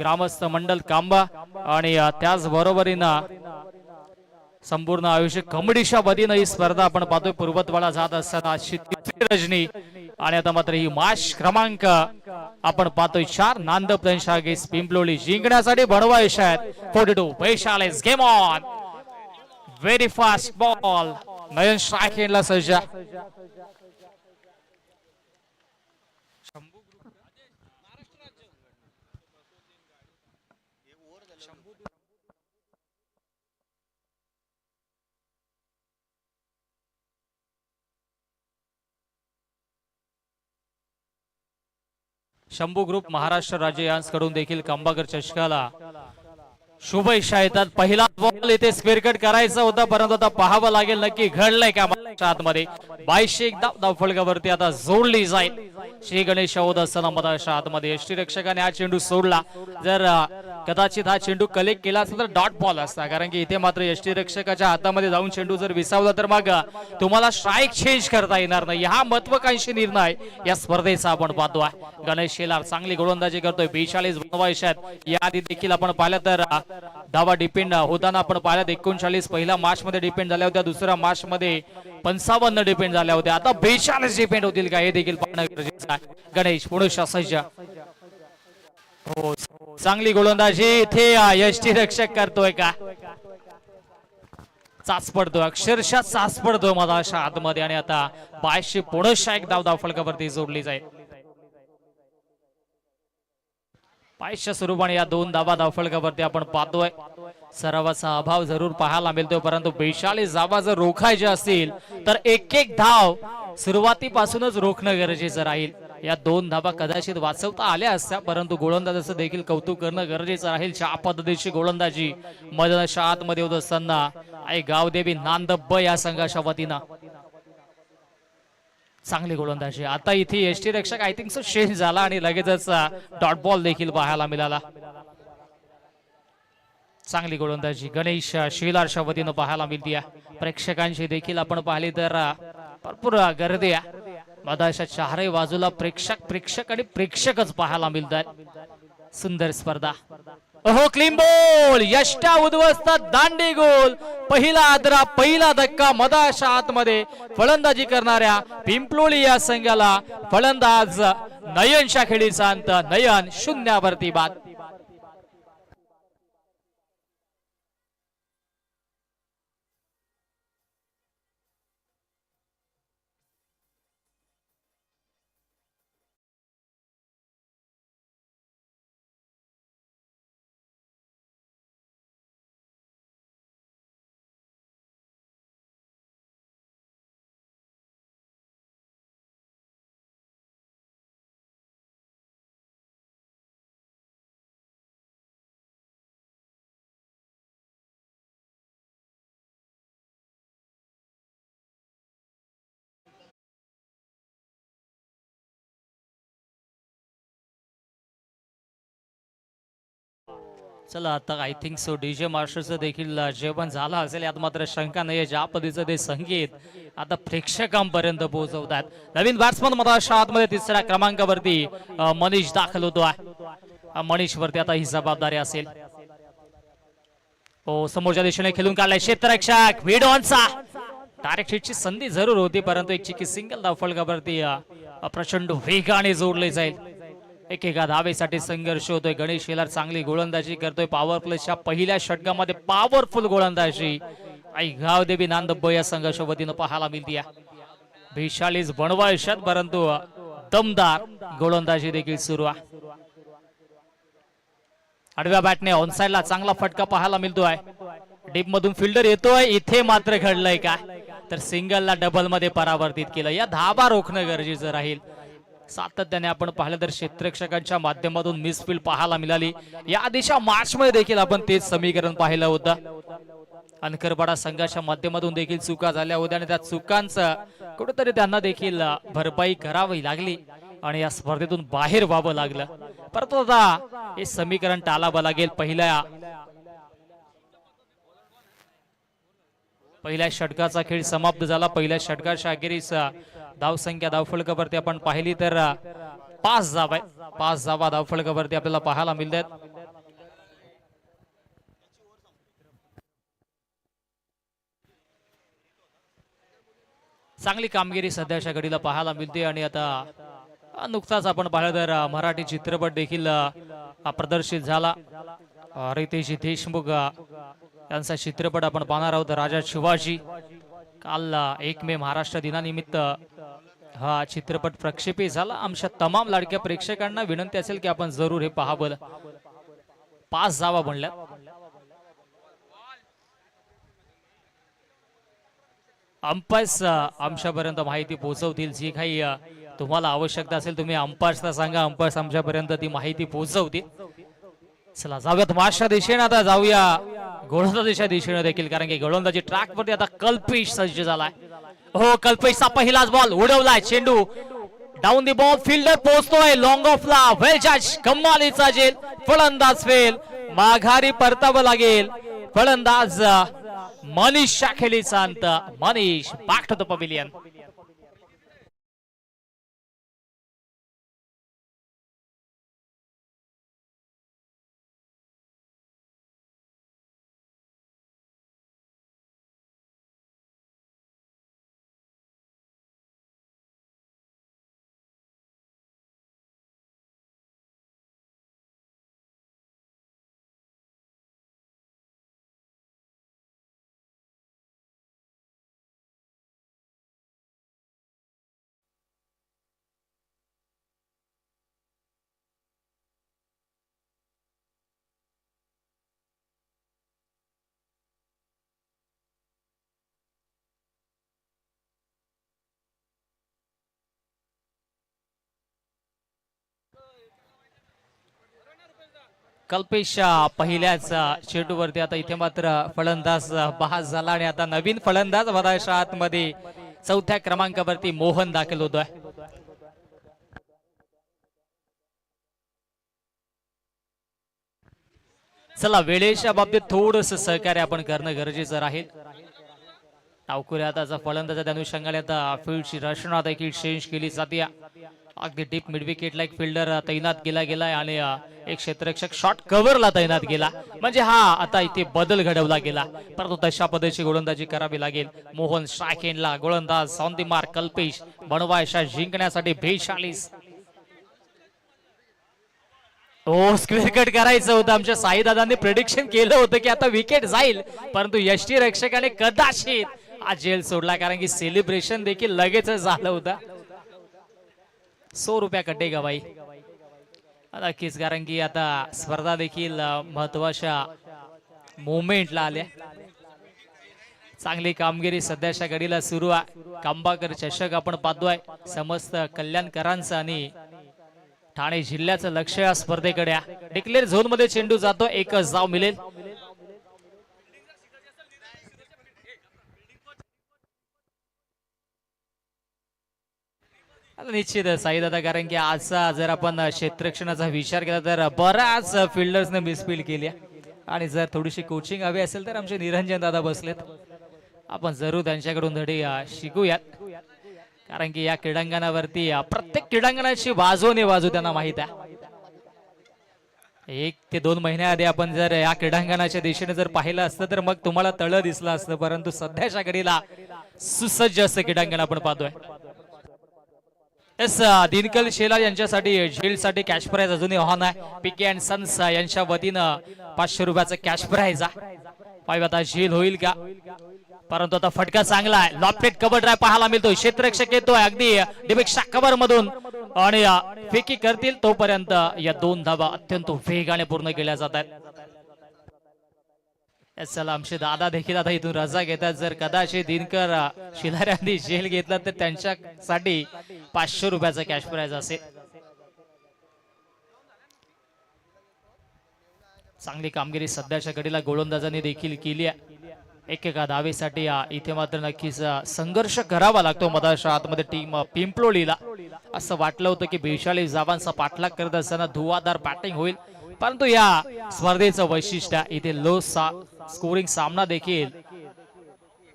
ग्रामस्थ मंडल कांबा आणि त्याच बरोबरीनं संपूर्ण आयोजक कमिटीच्या वतीनं ही स्पर्धा आपण पाहतोय. पूर्वत्वाला जात असताना तिसरी रजनी आणि आता मात्र ही माश क्रमांक आपण पाहतोय 4 नांद प्लॅन्शागेस पिंपलोली जिंकण्यासाठी बनवा यश आहेत. 42 Vaishali's game on very fast ball Nayan strike एंडला सज्ज. शंभू ग्रुप महाराष्ट्र राज्य यांकडून देखील कंबाकर चषकाला शुभ इच्छा येतात. पहिला बॉल इथे स्क्वेअर कट करायचा होता परंतु आता पाहावं लागेल नक्की घडलंय का आतमध्ये. 22 धावफलकावरती आता जोडली जाईल. श्री गणेश होत असताना मधाच्या आतमध्ये यष्टी रक्षकाने हा चेंडू सोडला. जर कदाचित हा चेंडू कलेक्ट केला असेल तर डॉट बॉल असता, कारण की इथे मात्र यष्टी रक्षकाच्या हातामध्ये जाऊन चेंडू जर विसावला तर मग तुम्हाला स्ट्राईक चेंज करता येणार नाही. हा महत्वाकांक्षी निर्णय या स्पर्धेचा आपण पाहतोय. गणेश शेलार चांगली गोलंदाजी करतोय. 42 बनवायच्यात. याआधी देखील आपण पाहिलं तर धावा डिपेंड होताना आपण पाहिलं 39 पहिल्या मॅच मध्ये डिपेंड झाल्या होत्या. दुसऱ्या मॅच मध्ये 55 डिपेंड झाल्या होत्या. आता 42 डिपेंड होतील का हे देखील पाहणं गरजेचं आहे. गणेश पुणेच्या सज्ज. हो चांगली गोलंदाजी इथे यष्टी रक्षक करतोय का. चाच पडतोय अक्षरशः चाच पडतोय मधाच्या आतमध्ये आणि आता 22 पुणेच्या एक धाव फलकावरती जोडली जाईल. 22 स्वरूपाने या 2 धावा धावफलकावरती आपण पाहतोय. सरावाचा अभाव जरूर पाहायला मिळतोय परंतु 42 धावा जर रोखायचे असतील तर एक एक धाव सुरुवातीपासूनच रोखणं गरजेचं राहील. या 2 धावा कदाचित वाचवता आल्या असत्या परंतु गोलंदाजाचं देखील कौतुक करणं गरजेचं राहील. ज्या पद्धतीची गोलंदाजी मैदानाच्या आतमध्ये होत असताना आई गावदेवी नांदब्ब या संघाच्या वतीनं चांगली गोलंदाजी. आता इथे यष्टी रक्षक आय थिंक सो चेंज झाला आणि लगेचच डॉट बॉल देखील पाहायला मिळाला. चांगली गोलंदाजी गणेश शेलारच्या वतीनं पाहायला मिळते. प्रेक्षकांची देखील आपण पाहिली तर भरपूर गर्दी आहे. मधाच्या चारही बाजूला प्रेक्षक आणि प्रेक्षकच पाहायला मिळतात. सुंदर स्पर्धा. अहो क्लीन बॉल यष्टा उद्ध्वस्त दांडी गोल. पहिला आदरा पहिला धक्का मधाच्या आतमध्ये फलंदाजी करणाऱ्या पिंपलोली या संघाला फलंदाज नयनच्या खेळीचा अंत. नयन 0 बाद. चला आता आय थिंक सो डीजे मास्टरचं देखील जेवण झालं असेल यात मात्र शंका नाही. ज्या पद्धतीचं ते संगीत आता प्रेक्षकांपर्यंत पोहोचवतात. नवीन बॅट्समन मधाच्या आतमध्ये 3ऱ्या क्रमांकावरती मनीष दाखल होतो आहे. मनीष वरती आता ही जबाबदारी असेल. हो समोरच्या दिशेने खेळून काढलाय क्षेत्ररक्षक विडॉनचा. डायरेक्ट हिटची संधी जरूर होती परंतु एक चिकी सिंगल धावफलकावरती प्रचंड वेगाने जोडले जाईल. एकेका धावेसाठी संघर्ष होतोय. गणेश शेलार चांगली गोलंदाजी करतोय. पॉवर प्लेच्या पहिल्या षटकामध्ये पॉवरफुल गोलंदाजी आई गावदेवी नांदब्ब या संघाच्या वतीनं पाहायला मिळते. 42 बनवा यशात परंतु दमदार गोलंदाजी देखील सुरू आहे. आडव्या बॅटने ऑन साइडला चांगला फटका पाहायला मिळतोय. डीप मधून फिल्डर येतोय. इथे मात्र घडलंय का तर सिंगलला डबल मध्ये परावर्तित केलं. या धाबा रोखणं गरजेचं राहील. सातत्याने आपण पाहिलं तर क्षेत्ररक्षकांच्या माध्यमातून मिसफील्ड पाहायला मिळाली. या आधीच्या मॅच मध्ये देखील आपण तेच समीकरण पाहिलं होतं. अनकरपाडा संघाच्या माध्यमातून देखील चुका झाल्या होत्या आणि त्या चुकांचं कुठेतरी त्यांना देखील भरपाई करावी लागली आणि या स्पर्धेतून बाहेर व्हावं लागलं. परंतु आता हे समीकरण टाळावं लागेल. पहिल्या षटकाचा खेळ समाप्त झाला. पहिल्या षटकाच्या अखेरीस धावसंख्या धावफलकावरती आपण पाहिली तर 5 धावा आहेत. 5 धावा धावफलकावरती आपल्याला पाहायला मिळतात. चांगली कामगिरी सध्याच्या घडीला पाहायला मिळते आणि आता नुकताच आपण पाहिलं तर मराठी चित्रपट देखील प्रदर्शित झाला. रितेश देशमुख यांचा चित्रपट आपण पाहणार आहोत राजा शिवाजी. काल 1 मे महाराष्ट्र दिनानिमित्त हा चित्रपट प्रक्षेपित झाला. आमच्या तमाम लाडक्या प्रेक्षकांना विनंती असेल की आपण जरूर हे पाहावं. 5 धावा बनल्या. अंपायर्स आमच्यापर्यंत माहिती पोहोचवतील. जी काही तुम्हाला आवश्यकता असेल तुम्ही अंपायर्सला सांगा. अंपायर्स आमच्यापर्यंत ती माहिती पोहोचवतील. चला जाऊयात माशा दिशेने. आता जाऊया गोलंदाजीच्या दिशेने देखील, कारण की गोलंदाजी ट्रॅक वरती आता कल्पेश सज्ज झालाय. हो, कल्पेशचा पहिलाच बॉल उडवलाय. चेंडू डाऊन दी बॉल, फिल्डर पोहोचतोय लॉंग ऑफला. वेल जज, कमालीचा झेल. फलंदाज फेल, माघारी परतावं लागेल. फलंदाज मनीष शाखेलीचा अंत. Manish back to the pavilion. Kalpesh पहिल्याच चेंडूवरती आता इथे मात्र फलंदाज बाद झाला आणि आता नवीन फलंदाज वदाच्या आतमध्ये 4थ्या क्रमांकावरती मोहन दाखल होतोय. चला वेळेच्या बाबतीत थोडस सहकार्य आपण करणं गरजेचं राहील. टावकुरे आता फलंदाज त्या अनुषंगाने आता फील्डची रचना देखील चेंज केली जाते. अगदी डीप मिड विकेटला एक फिल्डर तैनात केला गेलाय आणि एक क्षेत्ररक्षक शॉर्ट कव्हरला तैनात केला. म्हणजे हा आता इथे बदल घडवला गेला. परंतु तशा पद्धतीची गोलंदाजी करावी लागेल. मोहन शाखेनला गोलंदाज ऑन दी मार्क. कल्पेश बनवायशा जिंकण्यासाठी 42. हो, स्क्वेअर कट करायचं होतं. आमच्या साई दादांनी प्रेडिक्शन केलं होतं की आता विकेट जाईल, परंतु यष्टी रक्षकाने कदाचित आज जेल सोडला, कारण की सेलिब्रेशन देखील लगेच झालं होतं. 100 रुपया कटेगा भाई. नक्कीच, कारण की आता स्पर्धा देखील महत्वाच्या मोमेंटला आल्या. चांगली कामगिरी सध्याच्या घडीला सुरू आहे. कांबाकर चषक आपण पाहतोय. समस्त कल्याणकरांचं आणि ठाणे जिल्ह्याचं लक्ष या स्पर्धेकडे आहे. डिक्लेअर झोन मध्ये चेंडू जातो. एकच धाव मिळेल. निश्चित साईदादा, कारण की आजचा जर आपण क्षेत्ररक्षणाचा विचार केला तर बऱ्याच फिल्डर्सने मिसफील्ड केली आणि जर थोडीशी कोचिंग हवी असेल तर आमचे निरंजन दादा बसलेत. आपण जरूर त्यांच्याकडून धडे शिकूयात, कारण की या क्रीडांगणावरती प्रत्येक क्रीडांगणाची बाजूने बाजू त्यांना माहित आहे. 1 ते 2 महिन्याआधी आपण जर या क्रीडांगणाच्या दिशेने जर पाहिलं असतं तर मग तुम्हाला तळ दिसलं असतं, परंतु सध्याच्या घडीला सुसज्ज असं क्रीडांगण आपण पाहतोय. दिनकर शेलार यांच्यासाठी झेलसाठी कॅश प्राइज अजूनही ऑन आहे. पीके अँड सन्स यांच्या वतीनं 500 रुपयाचं कॅश प्राइज आहे. पाहिजे आता झेल होईल का, परंतु आता फटका चांगला आहे. लॉफ्टेड कव्हर ड्राइव्ह पाहायला मिळतोय. क्षेत्ररक्षक येतोय अगदी डिबेक्षा कव्हर मधून आणि फेकी करतील तोपर्यंत या 2 धावा अत्यंत वेगाने पूर्ण केल्या जात आहेत. चला आमचे दादा देखील आता इथून रजा घेतात. जर कदाचित दिनकर शिलाऱ्यांनी जेल घेतला तर त्यांच्यासाठी 500 रुपयाचा कॅश प्राइज असेल. चांगली कामगिरी सध्याच्या घडीला गोलंदाजांनी देखील केली आहे. एकेका धावेसाठी इथे मात्र नक्कीच संघर्ष करावा लागतो. मधाच्या आतमध्ये टीम पिंपलोलीला असं वाटलं होतं की 42 धावांचा पाठलाग करत असताना धुवाधार बॅटिंग होईल, परंतु या स्पर्धेचं वैशिष्ट्य इथे लो स्कोरिंग सामना देखील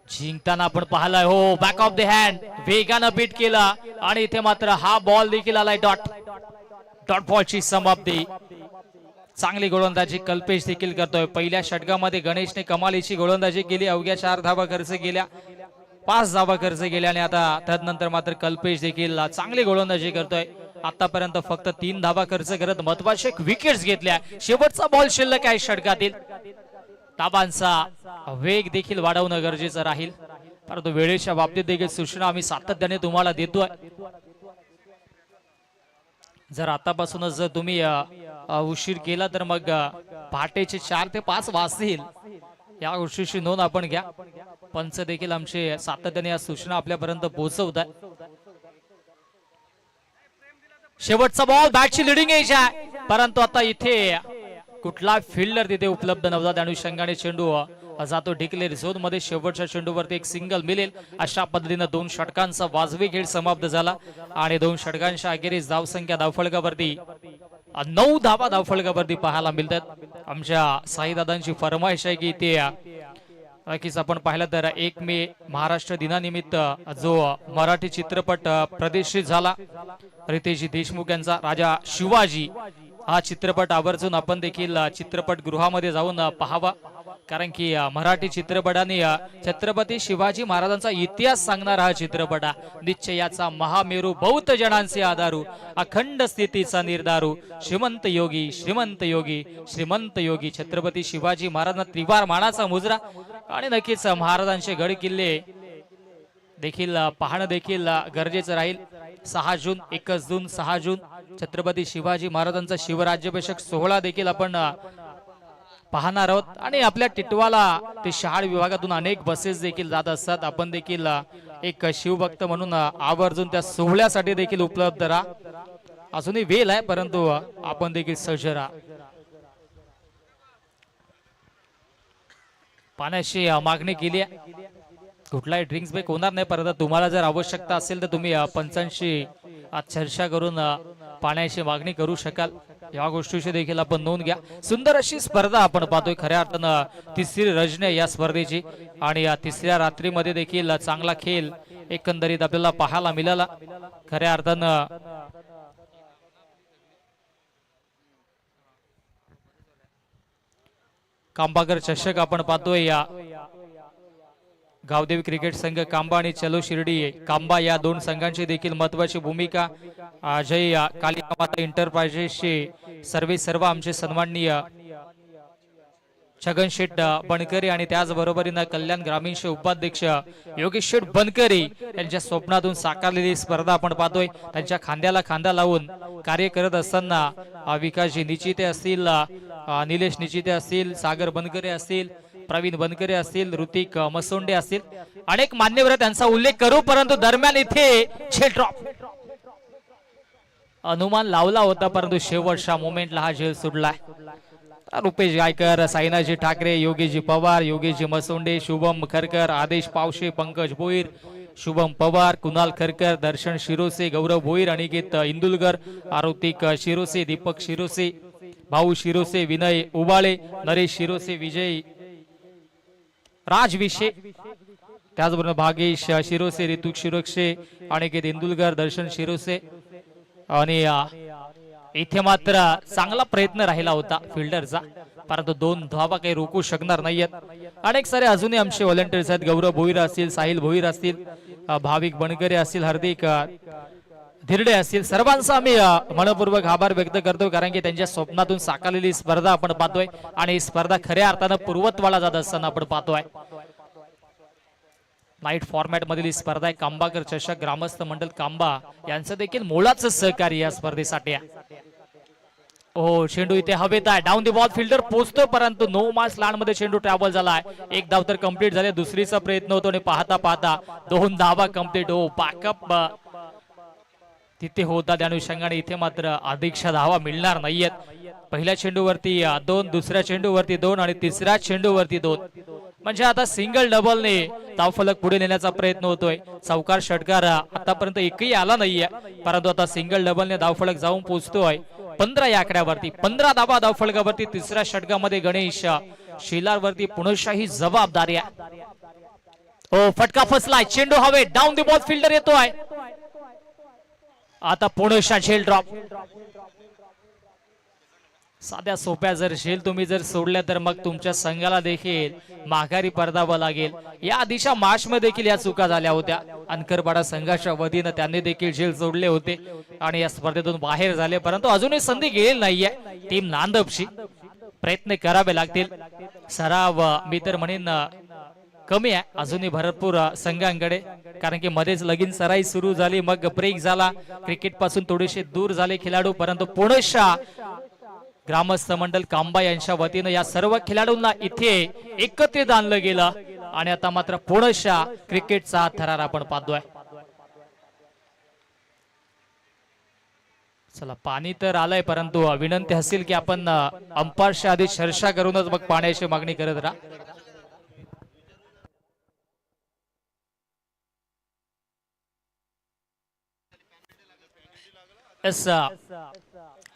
जिंकताना आपण पाहिलाय. हो, बॅक ऑफ द हँड वेगानं बीट केला आणि इथे मात्र हा बॉल देखील आलाय. डॉट बॉलची समाप्ती. चांगली गोलंदाजी कल्पेश देखील करतोय. पहिल्या षटकामध्ये गणेशने कमालीची गोलंदाजी केली. अवघ्या 4 धावा खर्च केल्या, 5 धावा खर्च केल्या आणि आता त्यानंतर मात्र कल्पेश देखील चांगली गोलंदाजी करतोय. आतापर्यंत फक्त 3 धावा खर्च करत महत्वाचे विकेट्स घेतल्या. शेवटचा बॉल शिल्लक आहे षटकातील. धाबांचा वेग देखील वाढवणं गरजेचं राहील, परंतु वेळेच्या बाबतीत देखील सूचना आम्ही सातत्याने तुम्हाला देतोय. जर आतापासूनच जर तुम्ही उशीर केला तर मग पहाटेचे 4 ते 5 वाजतील. या गोष्टीची नोंद आपण घ्या. पंच देखील आमचे सातत्याने या सूचना आपल्यापर्यंत पोहोचवतात. शेवटचा बॉल बॅटची लिडिंग एज आहे, परंतु आता इथे कुठला फिल्डर तिथे उपलब्ध नव्हता. त्या अनुषंगाने चेंडू जातो डिक्लेअर झोन मध्ये. शेवटच्या चेंडूवरती एक सिंगल मिळेल अशा पद्धतीने 2 षटकांचा वाजवी खेळ समाप्त झाला आणि 2 षटकांच्या अखेरीस धावसंख्या धावफलकावरती 9 धावा धावफलकावरती पाहायला मिळतात. आमच्या साईदादांची फरमाईश आहे की ते नक्कीच आपण पाहिलं तर 1 मे महाराष्ट्र दिनानिमित्त जो मराठी चित्रपट प्रदर्शित झाला, रितेश देशमुख यांचा राजा शिवाजी, हा चित्रपट आवर्जून आपण देखील चित्रपटगृहामध्ये जाऊन पाहावा. कारण की मराठी चित्रपटाने छत्रपती शिवाजी महाराजांचा इतिहास सांगणारा हा चित्रपट निश्चयाचा महामेरू, बहुत जणांचे आधारू, अखंड स्थितीचा निर्धारू, श्रीमंत योगी श्रीमंत योगी श्रीमंत योगी. छत्रपती शिवाजी महाराजांना त्रिवार मानाचा मुजरा आणि नक्कीच महाराजांचे गड किल्ले देखील पाहणं देखील गरजेचं राहील. 6 जून 1 जून 6 जून छत्रपती शिवाजी महाराजांचा शिवराज्याभिषेक सोहळा देखील आपण पाहणार आहोत. आणि आपल्या टिटवाला ते शहाड विभागातून अनेक बसेस देखील जात असतात. आपण देखील एक शिवभक्त म्हणून आवर्जून त्या सोहळ्यासाठी देखील उपलब्ध राहा. अजूनही वेळ आहे, परंतु आपण देखील सज्ज राहा. पाण्याची मागणी केली आहे. कुठलाही ड्रिंक्स ब्रेक होणार नाही, परंतु तुम्हाला जर आवश्यकता असेल तर तुम्ही पंचांशी चर्चा करून पाण्याची मागणी करू शकाल. या गोष्टीची देखील आपण नोंद घ्या. सुंदर अशी स्पर्धा आपण पाहतोय. खऱ्या अर्थानं 3री रजनी या स्पर्धेची आणि या 3ऱ्या रात्रीमध्ये देखील चांगला खेळ एकंदरीत आपल्याला पाहायला मिळाला. खऱ्या अर्थानं कांबागर चषक आपण पाहतोय. या गावदेवी क्रिकेट संघ कांबा आणि चलो शिर्डी कांबा या 2 संघांची देखील महत्वाची भूमिका. जय कालिका माता एंटरप्राइजेसचे सर्व आमचे सन्माननीय छगन शेठ बनकरे आणि त्याचबरोबरीनं कल्याण ग्रामीणचे उपाध्यक्ष योगेश शेठ बनकरे यांच्या स्वप्नातून साकारलेली स्पर्धा आपण पाहतोय. त्यांच्या खांद्याला खांदा लावून कार्य करत असताना विकासजी निचिते असतील, निलेश निचिते असतील, सागर बनकरे असतील, प्रवीण बनकरे असतील, ऋतिक मसोंडे असतील, अनेक मान्यवर त्यांचा उल्लेख करू. परंतु दरम्यान इथे झेल ड्रॉप अनुमान लावला होता, परंतु शेवटच्या मोमेंटला हा झेल सुटलाय. रुपेश गायकर, साईनाजी ठाकरे, योगीजी पवार, योगीजी मसोंडे, शुभम खरकर, आदेश पावशे, पंकज भोईर, शुभम पवार, कुणाल खरकर, दर्शन शिरोसे, गौरव भोईर, अनिकेत इंदुलकर, आरोतिक शिरोसे, दीपक शिरोसे, भाऊ शिरोसे, विनय उबाळे, नरेश शिरोसे, विजय राजविषे, त्याचबरोबर भागेश शिरोसे, ऋतुक शिरोसे, अनिकेत इंदुलकर, दर्शन शिरोसे. आणि इथे मात्र चांगला प्रयत्न राहिला होता फिल्डरचा, परंतु 2 धावा काही रोखू शकणार नाहीयेत. अनेक सारे अजूनही आमचे व्हॉलंटियर्स आहेत. गौरव भोईर असतील, साहिल भोईर असतील, भाविक बनकरे असतील, हार्दिक धिरडे असतील, सर्वांचा आम्ही मनपूर्वक आभार व्यक्त करतो. कारण की त्यांच्या स्वप्नातून साकारलेली स्पर्धा आपण पाहतोय आणि ही स्पर्धा खऱ्या अर्थानं पूर्वत्वाला जात असताना आपण पाहतोय. नाईट फॉर्मॅट मधील स्पर्धा आहे. कांबाकर चषक ग्रामस्थ मंडळ कांबा यांचं देखील मोलाचं सहकार्य या स्पर्धेसाठी आहे. हो चेंडू इथे हवेत आहे. डाऊन द बॉल फिल्डर पोहोचतो परंतु नो मार्क्स लांड मध्ये चेंडू ट्रॅव्हल झालाय. एक धाव तर कंप्लीट झाले. दुसरीचा प्रयत्न होतो आणि पाहता पाहता 2 धावा कंप्लीट. हो बॅकअप तिथे होता त्या अनुषंगाने इथे मात्र अधिकच्या धावा मिळणार नाहीयेत. पहिल्या चेंडूवरती 2, दुसऱ्या चेंडूवरती 2 आणि तिसऱ्या चेंडूवरती 2. म्हणजे आता सिंगल डबलने धावफलक पुढे नेण्याचा प्रयत्न होतोय. चौकार षटकार आतापर्यंत एकही आला नाहीये परंतु आता सिंगल डबलने धावफलक जाऊन पोहोचतोय 15 या आकड्यावरती. 15 धावा धावफलकावरती. तिसऱ्या षटकामध्ये गणेश शेलारवरती पुनःशाही जबाबदारी आहे. हो फटका फसलाय. चेंडू हवे. डाऊन द बॉल फिल्डर येतोय. आता पुनःशा झेल ड्रॉप. साध्या सोप्या जर झेल तुम्ही जर सोडल्या तर मग तुमच्या संघाला देखील माघारी परतावं लागेल. या आधीच्या मार्च मध्ये देखील या चुका झाल्या होत्या. अनकरपाडा संघाच्या वतीनं त्यांनी देखील झेल सोडले होते आणि या स्पर्धेतून बाहेर झाले परंतु अजूनही संधी गेलेली नाहीये टीम नांदपशी. प्रयत्न करावे लागतील. सराव मी तर म्हणेन कमी आहे अजूनही भरपूर संघांकडे कारण की मध्येच लगीन सराई सुरू झाली मग ब्रेक झाला. क्रिकेट पासून थोडेसे दूर झाले खेळाडू परंतु पुनःशा ग्रामस्थ मंडळ कांबा यांच्या वतीनं या सर्व खेळाडूंना इथे एकत्रित आणलं गेलं आणि आता मात्र पुनःशा क्रिकेटचा थरार आपण पाहतोय. चला पाणी तर आलंय परंतु विनंती असेल की आपण अंपायरच्या आधी चर्चा करूनच मग पाण्याची मागणी करत राहा.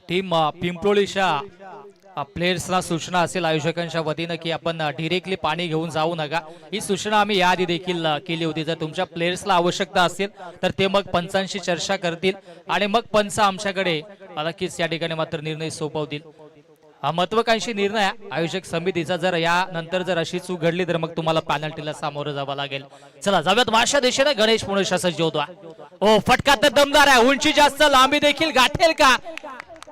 टीम पिंपळोलीच्या प्लेयर्सला सूचना असेल आयोजकांच्या वतीनं की आपण डिरेक्टली पाणी घेऊन जाऊ नका. ही सूचना आम्ही याआधी देखील केली होती. जर तुमच्या प्लेयर्सला आवश्यकता असेल तर ते मग पंचांशी चर्चा करतील आणि मग पंच आमच्याकडे नक्कीच या ठिकाणी मात्र निर्णय सोपवतील. हा महत्वाकांक्षी निर्णय आहे आयोजक समितीचा. जर यानंतर जर अशी चूक घडली तर मग तुम्हाला पॅनल्टीला सामोरं जावं लागेल. चला जाऊयात माशा दिशेने. गणेश पुनःशा सज्ज होतो. ओ फटका तर दमदार आहे. उंची जास्त लांबी देखील गाठेल का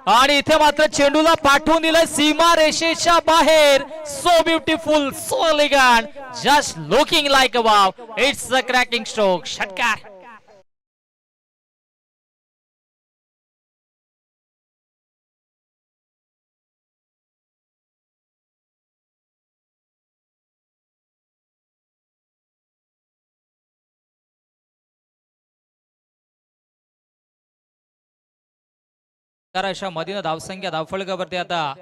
आणि इथे मात्र चेंडूला पाठवून दिलं सीमा रेषेच्या बाहेर. So beautiful so elegant just looking like a wow. It's a cracking stroke. षटकार. अशा मधीन धावसंख्या धावफलकावरती आता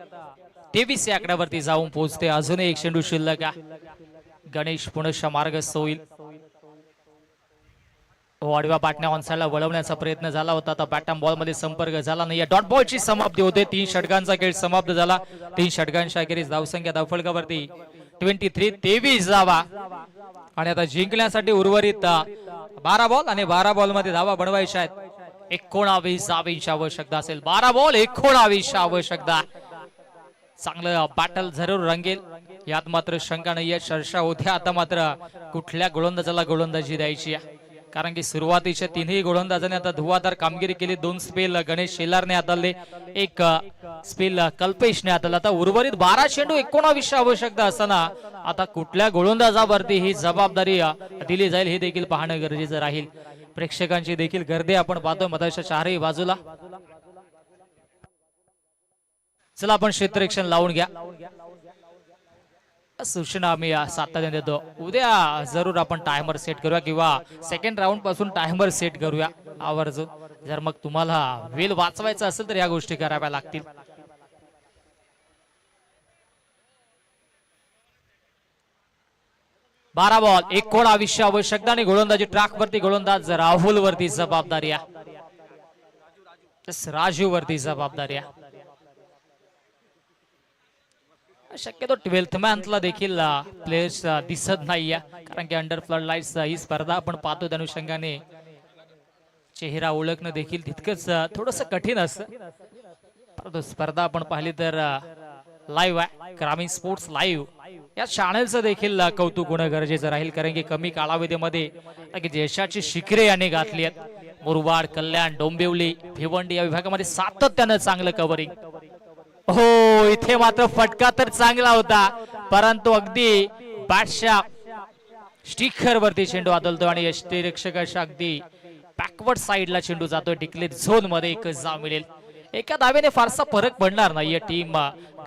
23 या आकड्यावरती जाऊन पोहोचते. अजूनही एक चेंडू शिल्लक आहे. गणेश पुनःशा मार्गस्थ होईल. आडव्या पाटण्या ऑनसाइडला वळवण्याचा प्रयत्न झाला होता. आता बॅटम बॉल मध्ये संपर्क झाला नाही. डॉट बॉलची समाप्ती होते. 3 षटकांचा खेळ समाप्त झाला. 3 षटकांच्या अखेरीस धावसंख्या धावफलकावरती 23 धावा आणि आता जिंकण्यासाठी उर्वरित 12 बॉल आणि 12 बॉल मध्ये धावा बनवायच्या आहेत. 19 धावांची आवश्यकता असेल. 12 बॉल 19 आवश्यकता. चांगलं बॅटल जरूर रंगेल यात मात्र शंका नाहीये. चर्चा होत्या आता मात्र कुठल्या गोलंदाजाला गोलंदाजी द्यायची आहे कारण की सुरुवातीच्या 3ही गोलंदाजांनी आता धुवाधार कामगिरी केली. 2 स्पेल गणेश शेलारने हाताळले. 1 स्पेल कल्पेशने हाताळला. आता उर्वरित 12 चेंडू 19 आवश्यकता असताना आता कुठल्या गोलंदाजावरती ही जबाबदारी दिली जाईल हे देखील पाहणं गरजेचं राहील. प्रेक्षकांची देखील गर्दी आपण पाहतोय मधाच्या चारही बाजूला. चला आपण क्षेत्ररक्षण लावून घ्या. सूचना आम्ही सातत्याने देतो. उद्या जरूर आपण टायमर सेट करूया किंवा सेकंड राऊंड पासून टायमर सेट करूया आवर्जून. जर मग तुम्हाला वेळ वाचवायचा असेल तर या गोष्टी कराव्या लागतील. बारा बॉल 19 आवश्यकता आणि गोलंदाजी ट्रॅक वरती गोलंदाज राहुल वरती जबाबदारी आहे. राजू वरती जबाबदारी आहे. शक्यतो 12th मॅनला देखील प्लेयर्स दिसत नाहीये कारण की अंडर फ्लड लाईट्स ही स्पर्धा आपण पाहतो त्या अनुषंगाने चेहरा ओळखणं देखील तितकंच थोडस कठीण असतं. परंतु स्पर्धा आपण पाहिली तर लाईव्ह आहे. ग्रामीण स्पोर्ट्स लाईव्ह या चॅनलचं देखील कौतुक होणं गरजेचं राहील कारण की कमी कालावधीमध्ये यशाची शिखरे याने गाठली आहेत. मुरबाड, कल्याण, डोंबिवली, भिवंडी या विभागामध्ये सातत्यानं चांगलं कव्हरिंग. हो इथे मात्र फटका तर चांगला होता परंतु अगदी बॅटच्या स्टिकर वरती चेंडू आदळतो आणि यष्टीरक्षकाच्या अगदी बॅकवर्ड साइडला चेंडू जातोय. डिक्लेअर झोन मध्ये 1 धाव मिळेल. एका धावेने फारसा फरक पडणार नाहीये टीम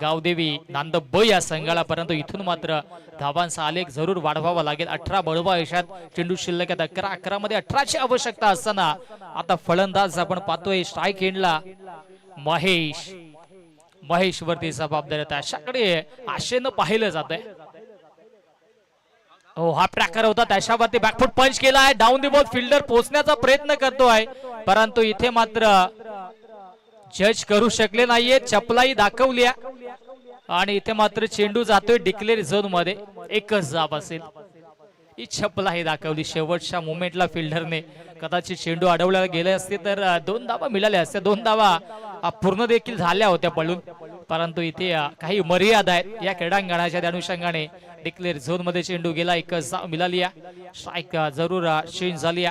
गावदेवी नांदब ब या संघाला, परंतु इथून मात्र धावांचा आलेख जरूर वाढवावा लागेल. 18 बळवा यशात चेंडू शिल्लक आहेत. 11 मध्ये 18ची आवश्यकता असताना आता फलंदाज आपण पाहतोय स्ट्राईक एंडला महेश वरती जबाबदारी आहे. अशाकडे आशेनं पाहिलं जात आहे. हो, हा ट्रॅकर होता, त्याच्यावरती बॅकफुट पंच केला आहे. डाऊन दी बॉल फिल्डर पोहोचण्याचा प्रयत्न करतोय, परंतु इथे मात्र जज करू शकले नाहीये. चपलाई दाखवली आणि इथे मात्र चेंडू जातोय डिक्लेअर झोन मध्ये. एकच जाब असेल, ही चपलाई दाखवली शेवटच्या मोमेंटला फिल्डरने. कदाचित चेंडू अडवला गेले असते तर 2 धावा मिळाल्या असत्या. 2 धावा पूर्ण देखील झाल्या होत्या पळून, परंतु इथे काही मर्यादा आहेत या क्रीडांगणाच्या अनुषंगाने. डिक्लेअर झोन मध्ये चेंडू गेला, एकच धाव मिळाली. स्ट्राईक जरूर चेंज झाली.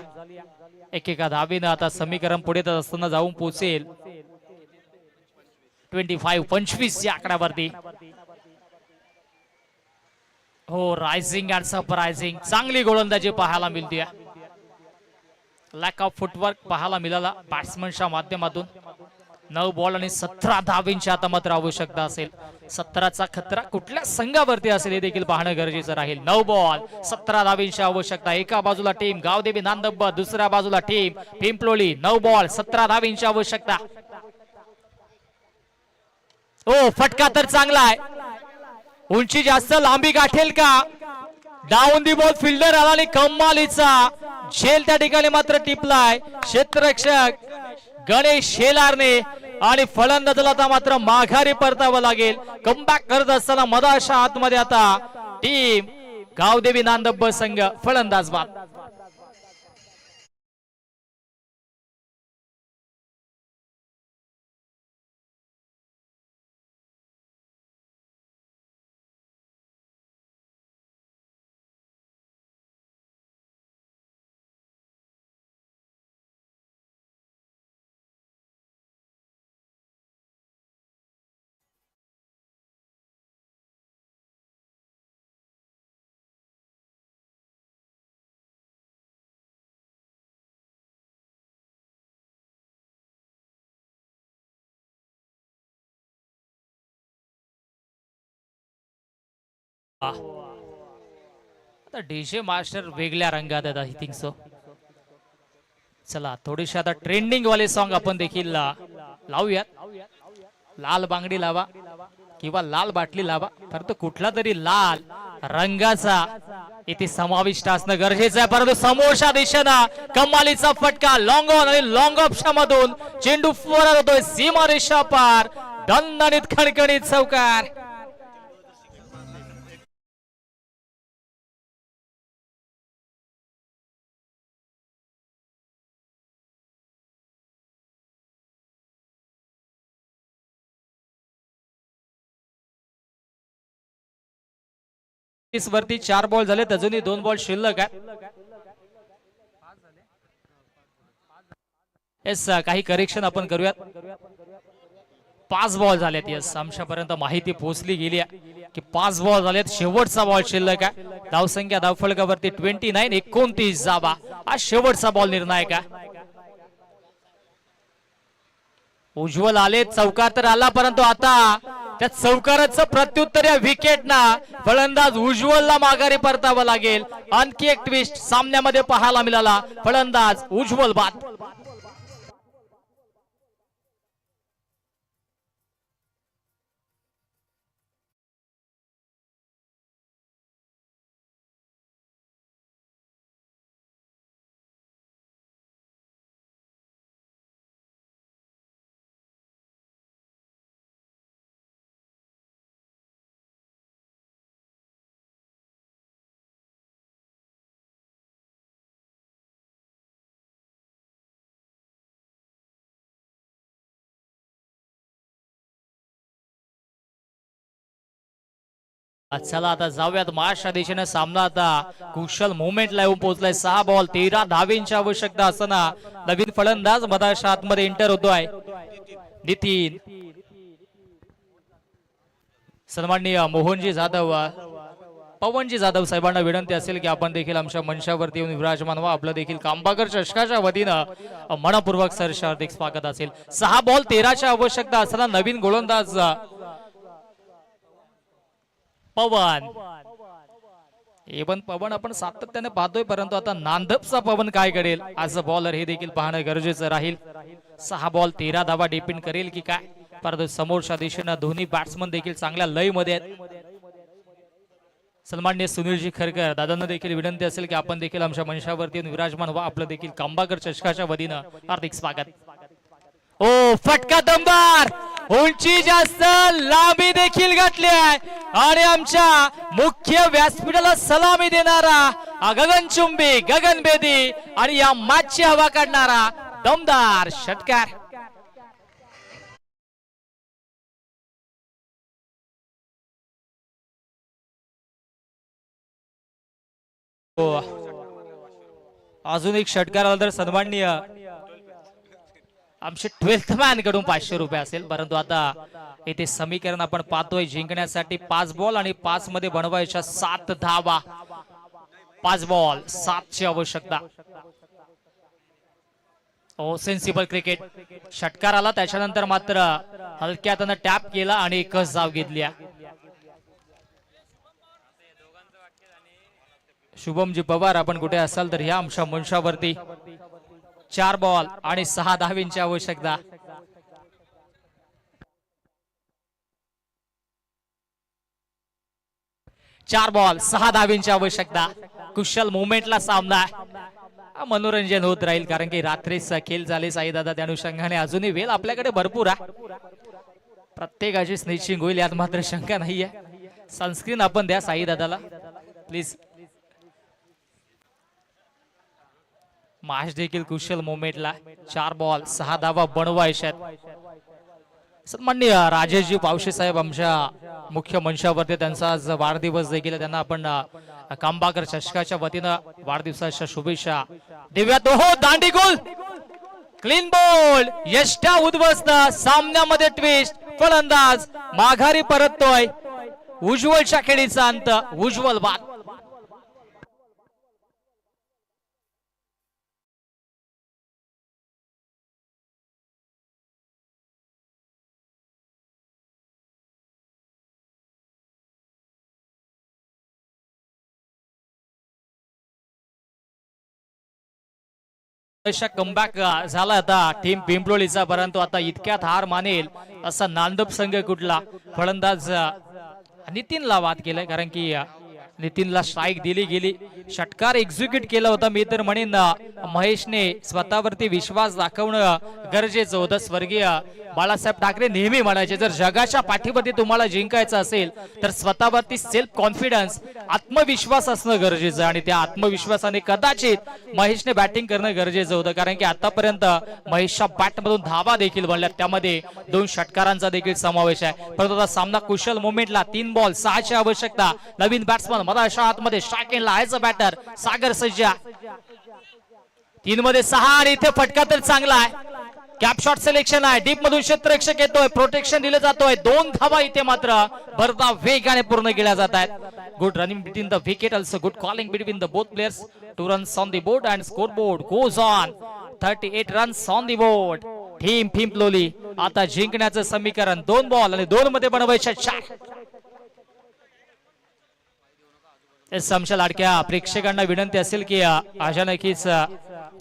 एकेका धावेनं आता समीकरण पुढे असताना जाऊन पोहोचेल 25 या आकड्यावरती. हो, रायझिंग अँड सरप्रायझिंग चांगली गोलंदाजी पाहायला मिळते. लॅक ऑफ फुटवर्क पाहायला मिळाला बॅट्समनच्या माध्यमातून. 9 बॉल आणि 17 धावींची आता मात्र आवश्यकता असेल. 17चा खतरा कुठल्या संघावरती असेल हे देखील पाहणं गरजेचं राहील. 9 बॉल 17 धावींची आवश्यकता. एका बाजूला टीम गावदेवी नांदब, दुसऱ्या बाजूला टीम पिंपलोली. 9 बॉल 17 धावींची आवश्यकता. हो, फटका तर चांगला आहे. उंची जास्त लांबी गाठेल का? डाऊन दी बॉल फिल्डर आला आणि कमालीचा झेल त्या ठिकाणी मात्र टिपलाय क्षेत्ररक्षक गणेश शेलारने. आणि फलंदाजाला आता मात्र माघारी परतावं लागेल. कमबॅक करत असताना मदाशा आतमध्ये आता टीम गावदेवी नांदब संघ फलंदाज बाद. आता डीजे मास्टर वेगळ्या रंगात आहेत. I think so. चला थोडीशी आता ट्रेंडिंग वाले सॉन्ग आपण देखील लावूयात. लाल बांगडी लावा किंवा लाल बाटली लावा, परंतु कुठला तरी लाल रंगाचा इथे समाविष्ट असणं गरजेचं आहे. परंतु समोरच्या दिशेनं कमालीचा फटका लॉंग ऑन आणि लॉंग ऑप्शन मधून चेंडू फरार होतोय सीमा रेषा पार. दणदणीत खणखणीत चौकार. वरती 4 बॉल झाले, अजूनही 2 बॉल शिल्लक आहे. येस, काही करेक्शन आपण करूयात. 5 बॉल झालेत. येस, आमच्यापर्यंत माहिती पोहोचली गेली की 5 बॉल झालेत. शेवटचा बॉल शिल्लक आहे. धावसंख्या धावफलकावरती 29 जावा. हा शेवटचा बॉल निर्णायक आहे. उज्ज्वल आले, चौकार तर आला, परंतु आता त्या चौकाराचं प्रत्युत्तर या विकेटना फलंदाज उज्ज्वलला माघारी परतावं लागेल. आणखी एक ट्विस्ट सामन्यामध्ये पाहायला मिळाला. फलंदाज उज्ज्वल बाद. चला आता जाऊयात महाराष्ट्र दिशेने. सामना आता कुशल मुवमेंटला येऊन पोहोचलाय. 6 बॉल 13 धावेंची आवश्यकता असताना नवीन फलंदाज मदाशा आतमध्ये एंटर होतोय नितीन. सन्माननीय मोहनजी जाधव पवनजी जाधव साहेबांना विनंती असेल की आपण देखील आमच्या मंचावरती येऊन विराजमान व्हा. आपलं देखील कांबाकर चषकाच्या वतीनं मनपूर्वक सर हार्दिक स्वागत असेल. 6 बॉल 13च्या आवश्यकता असताना नवीन गोलंदाज पवन. पण पवन आपण सातत्याने पाहतोय, परंतु आता नांदपचा पवन काय करेल आज बॉलर हे देखील पाहणं गरजेचं राहील. 6 बॉल 13 धावा डिपेंड करेल की काय, परंतु समोरच्या दिशेनं दोन्ही बॅट्समन देखील चांगल्या लय मध्ये आहेत. सन्माननीय सुनीलजी खरकर दादांना देखील विनंती असेल की आपण देखील आमच्या मंचावरती विराजमान व्हा. आपलं देखील कांबाकर चषकाच्या वतीनं हार्दिक स्वागत. ओ फटका दमदार, उंची जास्त, लांबी देखील घातली आहे आणि आमच्या मुख्य व्यासपीठाला सलामी देणारा गगनचुंबी, गगनभेदी आणि या मॅचची हवा काढणारा दमदार षटकार. अजून एक षटकार आला तर सन्माननीय आमचे 12th मॅन कडून 500 रुपये असेल. परंतु आता येथे समीकरण आपण पाहतोय, जिंकण्यासाठी 5 बॉल आणि 5 मध्ये बनवायच्या 7 धावा. 5 बॉल 7 ची आवश्यकता. Sensible cricket. षटकार आला त्याच्यानंतर मात्र हलक्या त्यानं टॅप केला आणि एकच धाव घेतली. शुभमजी पवार आपण कुठे असाल तर या आमच्या मंचावरती. 4 बॉल आणि 6 धावींची आवश्यकता. चार बॉल 6 धावींची आवश्यकता. कुशल मुवमेंटला सामना, मनोरंजन होत राहील कारण की रात्रीचा खेळ झाले साई दादा, त्या अनुषंगाने अजूनही वेळ आपल्याकडे भरपूर आहे. प्रत्येकाची स्नेचिंग होईल यात मात्र शंका नाहीये. सनस्क्रीन आपण द्या साई दादाला प्लीज. मॅच देखील कुशल मोमेंटला. 4 बॉल 6 धावा बनवायच्यात. सन्माननीय राजेशजी पावशे साहेब आमच्या मुख्य मंचावरती, त्यांचा आज वाढदिवस देखील, त्यांना आपण कांबाकर चषकाच्या वतीनं वाढदिवसाच्या शुभेच्छा देऊयात. हो दांडी गोल, क्लीन बॉल, यष्टा उद्ध्वस्त. सामन्यामध्ये ट्विस्ट, फलंदाज माघारी परततोय. उज्ज्वलच्या खेळीचा अंत, उज्ज्वल बाद. कमबॅक झाला आता टीम पिंपलोलीचा, परंतु आता इतक्यात हार मानेल असा नांदप संघ कुठला. फलंदाज नितीनला वाद केलाय कारण की नितीनला स्ट्राईक दिली गेली. षटकार एक्झिक्यूट केला होता. मी तर म्हणेन महेशने स्वतःवरती विश्वास दाखवणं गरजेचं होतं. स्वर्गीय बाळासाहेब ठाकरे नेहमी म्हणायचे, जर जगाच्या पाठीवरती तुम्हाला जिंकायचं असेल तर स्वतःवरती सेल्फ कॉन्फिडन्स, आत्मविश्वास असणं गरजेचं. आणि त्या आत्मविश्वासाने कदाचित महेशने बॅटिंग करणं गरजेचं होतं, कारण की आतापर्यंत महेशच्या बॅटमधून धावा देखील बनल्या, त्यामध्ये 2 षटकारांचा देखील समावेश आहे. परंतु आता सामना कुशल मोमेंटला. 3 बॉल 6 ची आवश्यकता. नवीन बॅट्समन मराठा आतमध्ये स्ट्रायकिंगला आहेच बॅटर सागर सज्जा. 3 मध्ये 6 आणि इथे फटका तर चांगला आहे. कॅप शॉट सिलेक्शन आहे. डीप मधून क्षेत्ररक्षक येतोय, प्रोटेक्शन दिलं जातोय. 2 धावा इथे मात्र भरधाव वेगाने पूर्ण केल्या जात आहेत. Good running between the wicket, also good calling between the both players. 2 runs on the board and score board goes on. 38 runs on the board. Team Pimploli आता जिंकण्याचं समीकरण 2 बॉल आणि 2 मध्ये बनवायच्या 4. आमच्या लाडक्या प्रेक्षकांना विनंती असेल की अचानकीच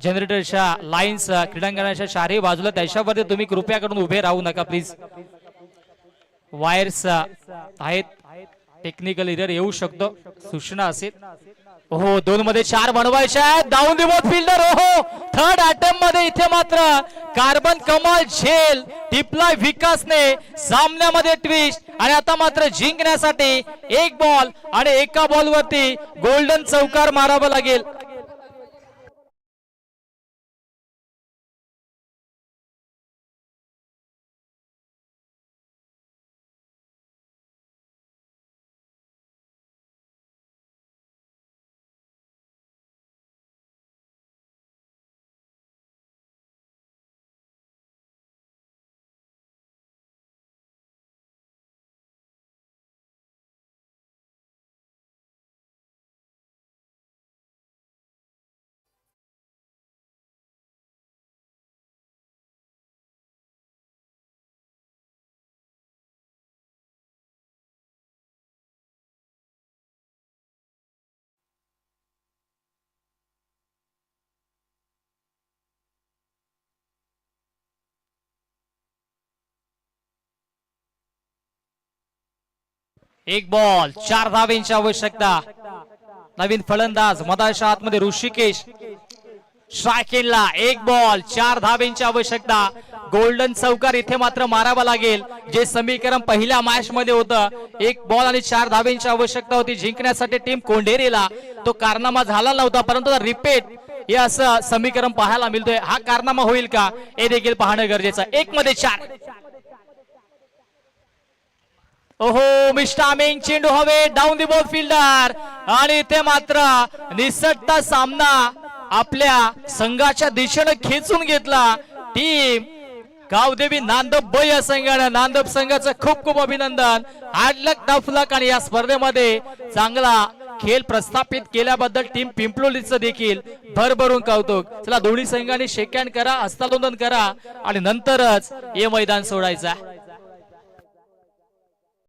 जनरेटरच्या लाईन्स क्रीडांगणाच्या 4ही बाजूला, त्याच्यावरती तुम्ही कृपया करून उभे राहू नका प्लीज. वायर्स आहेत, टेक्निकल एरर येऊ शकतो, सूचना असेल. हो 2 मध्ये 4 बनवायचे आहेत. Down the both fielder. हो थर्ड अटेम्प्ट मध्ये इथे मात्र कार्बन कमाल झेल टिपलाय विकासने. सामन्यामध्ये ट्विस्ट आणि आता मात्र जिंकण्यासाठी 1 बॉल आणि 1 बॉलवरती गोल्डन चौकार मारावा लागेल. एक बॉल 4 धावेंची आवश्यकता. नवीन फलंदाज मदारशा आतमध्ये ऋषिकेश स्ट्रायकिंगला. एक बॉल 4 धावेंची आवश्यकता. गोल्डन चौकार इथे मात्र मारावा लागेल, जे समीकरण पहिल्या मॅच मध्ये होतं. 1 बॉल आणि 4 धावेंची आवश्यकता होती जिंकण्यासाठी टीम कोंढेरीला. तो कारनामा झाला नव्हता, परंतु रिपीट हे असं समीकरण पाहायला मिळतोय. हा कारनामा होईल का हे देखील पाहणं गरजेचं. 1 मध्ये 4. ओहो, मिस्टामिंग चेंडू हवे, डाऊन दी बॉल फिल्डर. आणि इथे मात्र निसटता सामना आपल्या संघाच्या दिशेने खेचून घेतला. टीम गावदेवी नांदब ब या संघाने, नांदब संघाचं खूप खूप अभिनंदन. हार्ड लक टफ लक. आणि या स्पर्धेमध्ये चांगला खेळ प्रस्थापित केल्याबद्दल टीम पिंपलोलीचं देखील भरभरून कौतुक. चला दोन्ही संघांनी शेक हँड करा, हस्तांदोलन करा आणि नंतरच हे मैदान सोडायचं.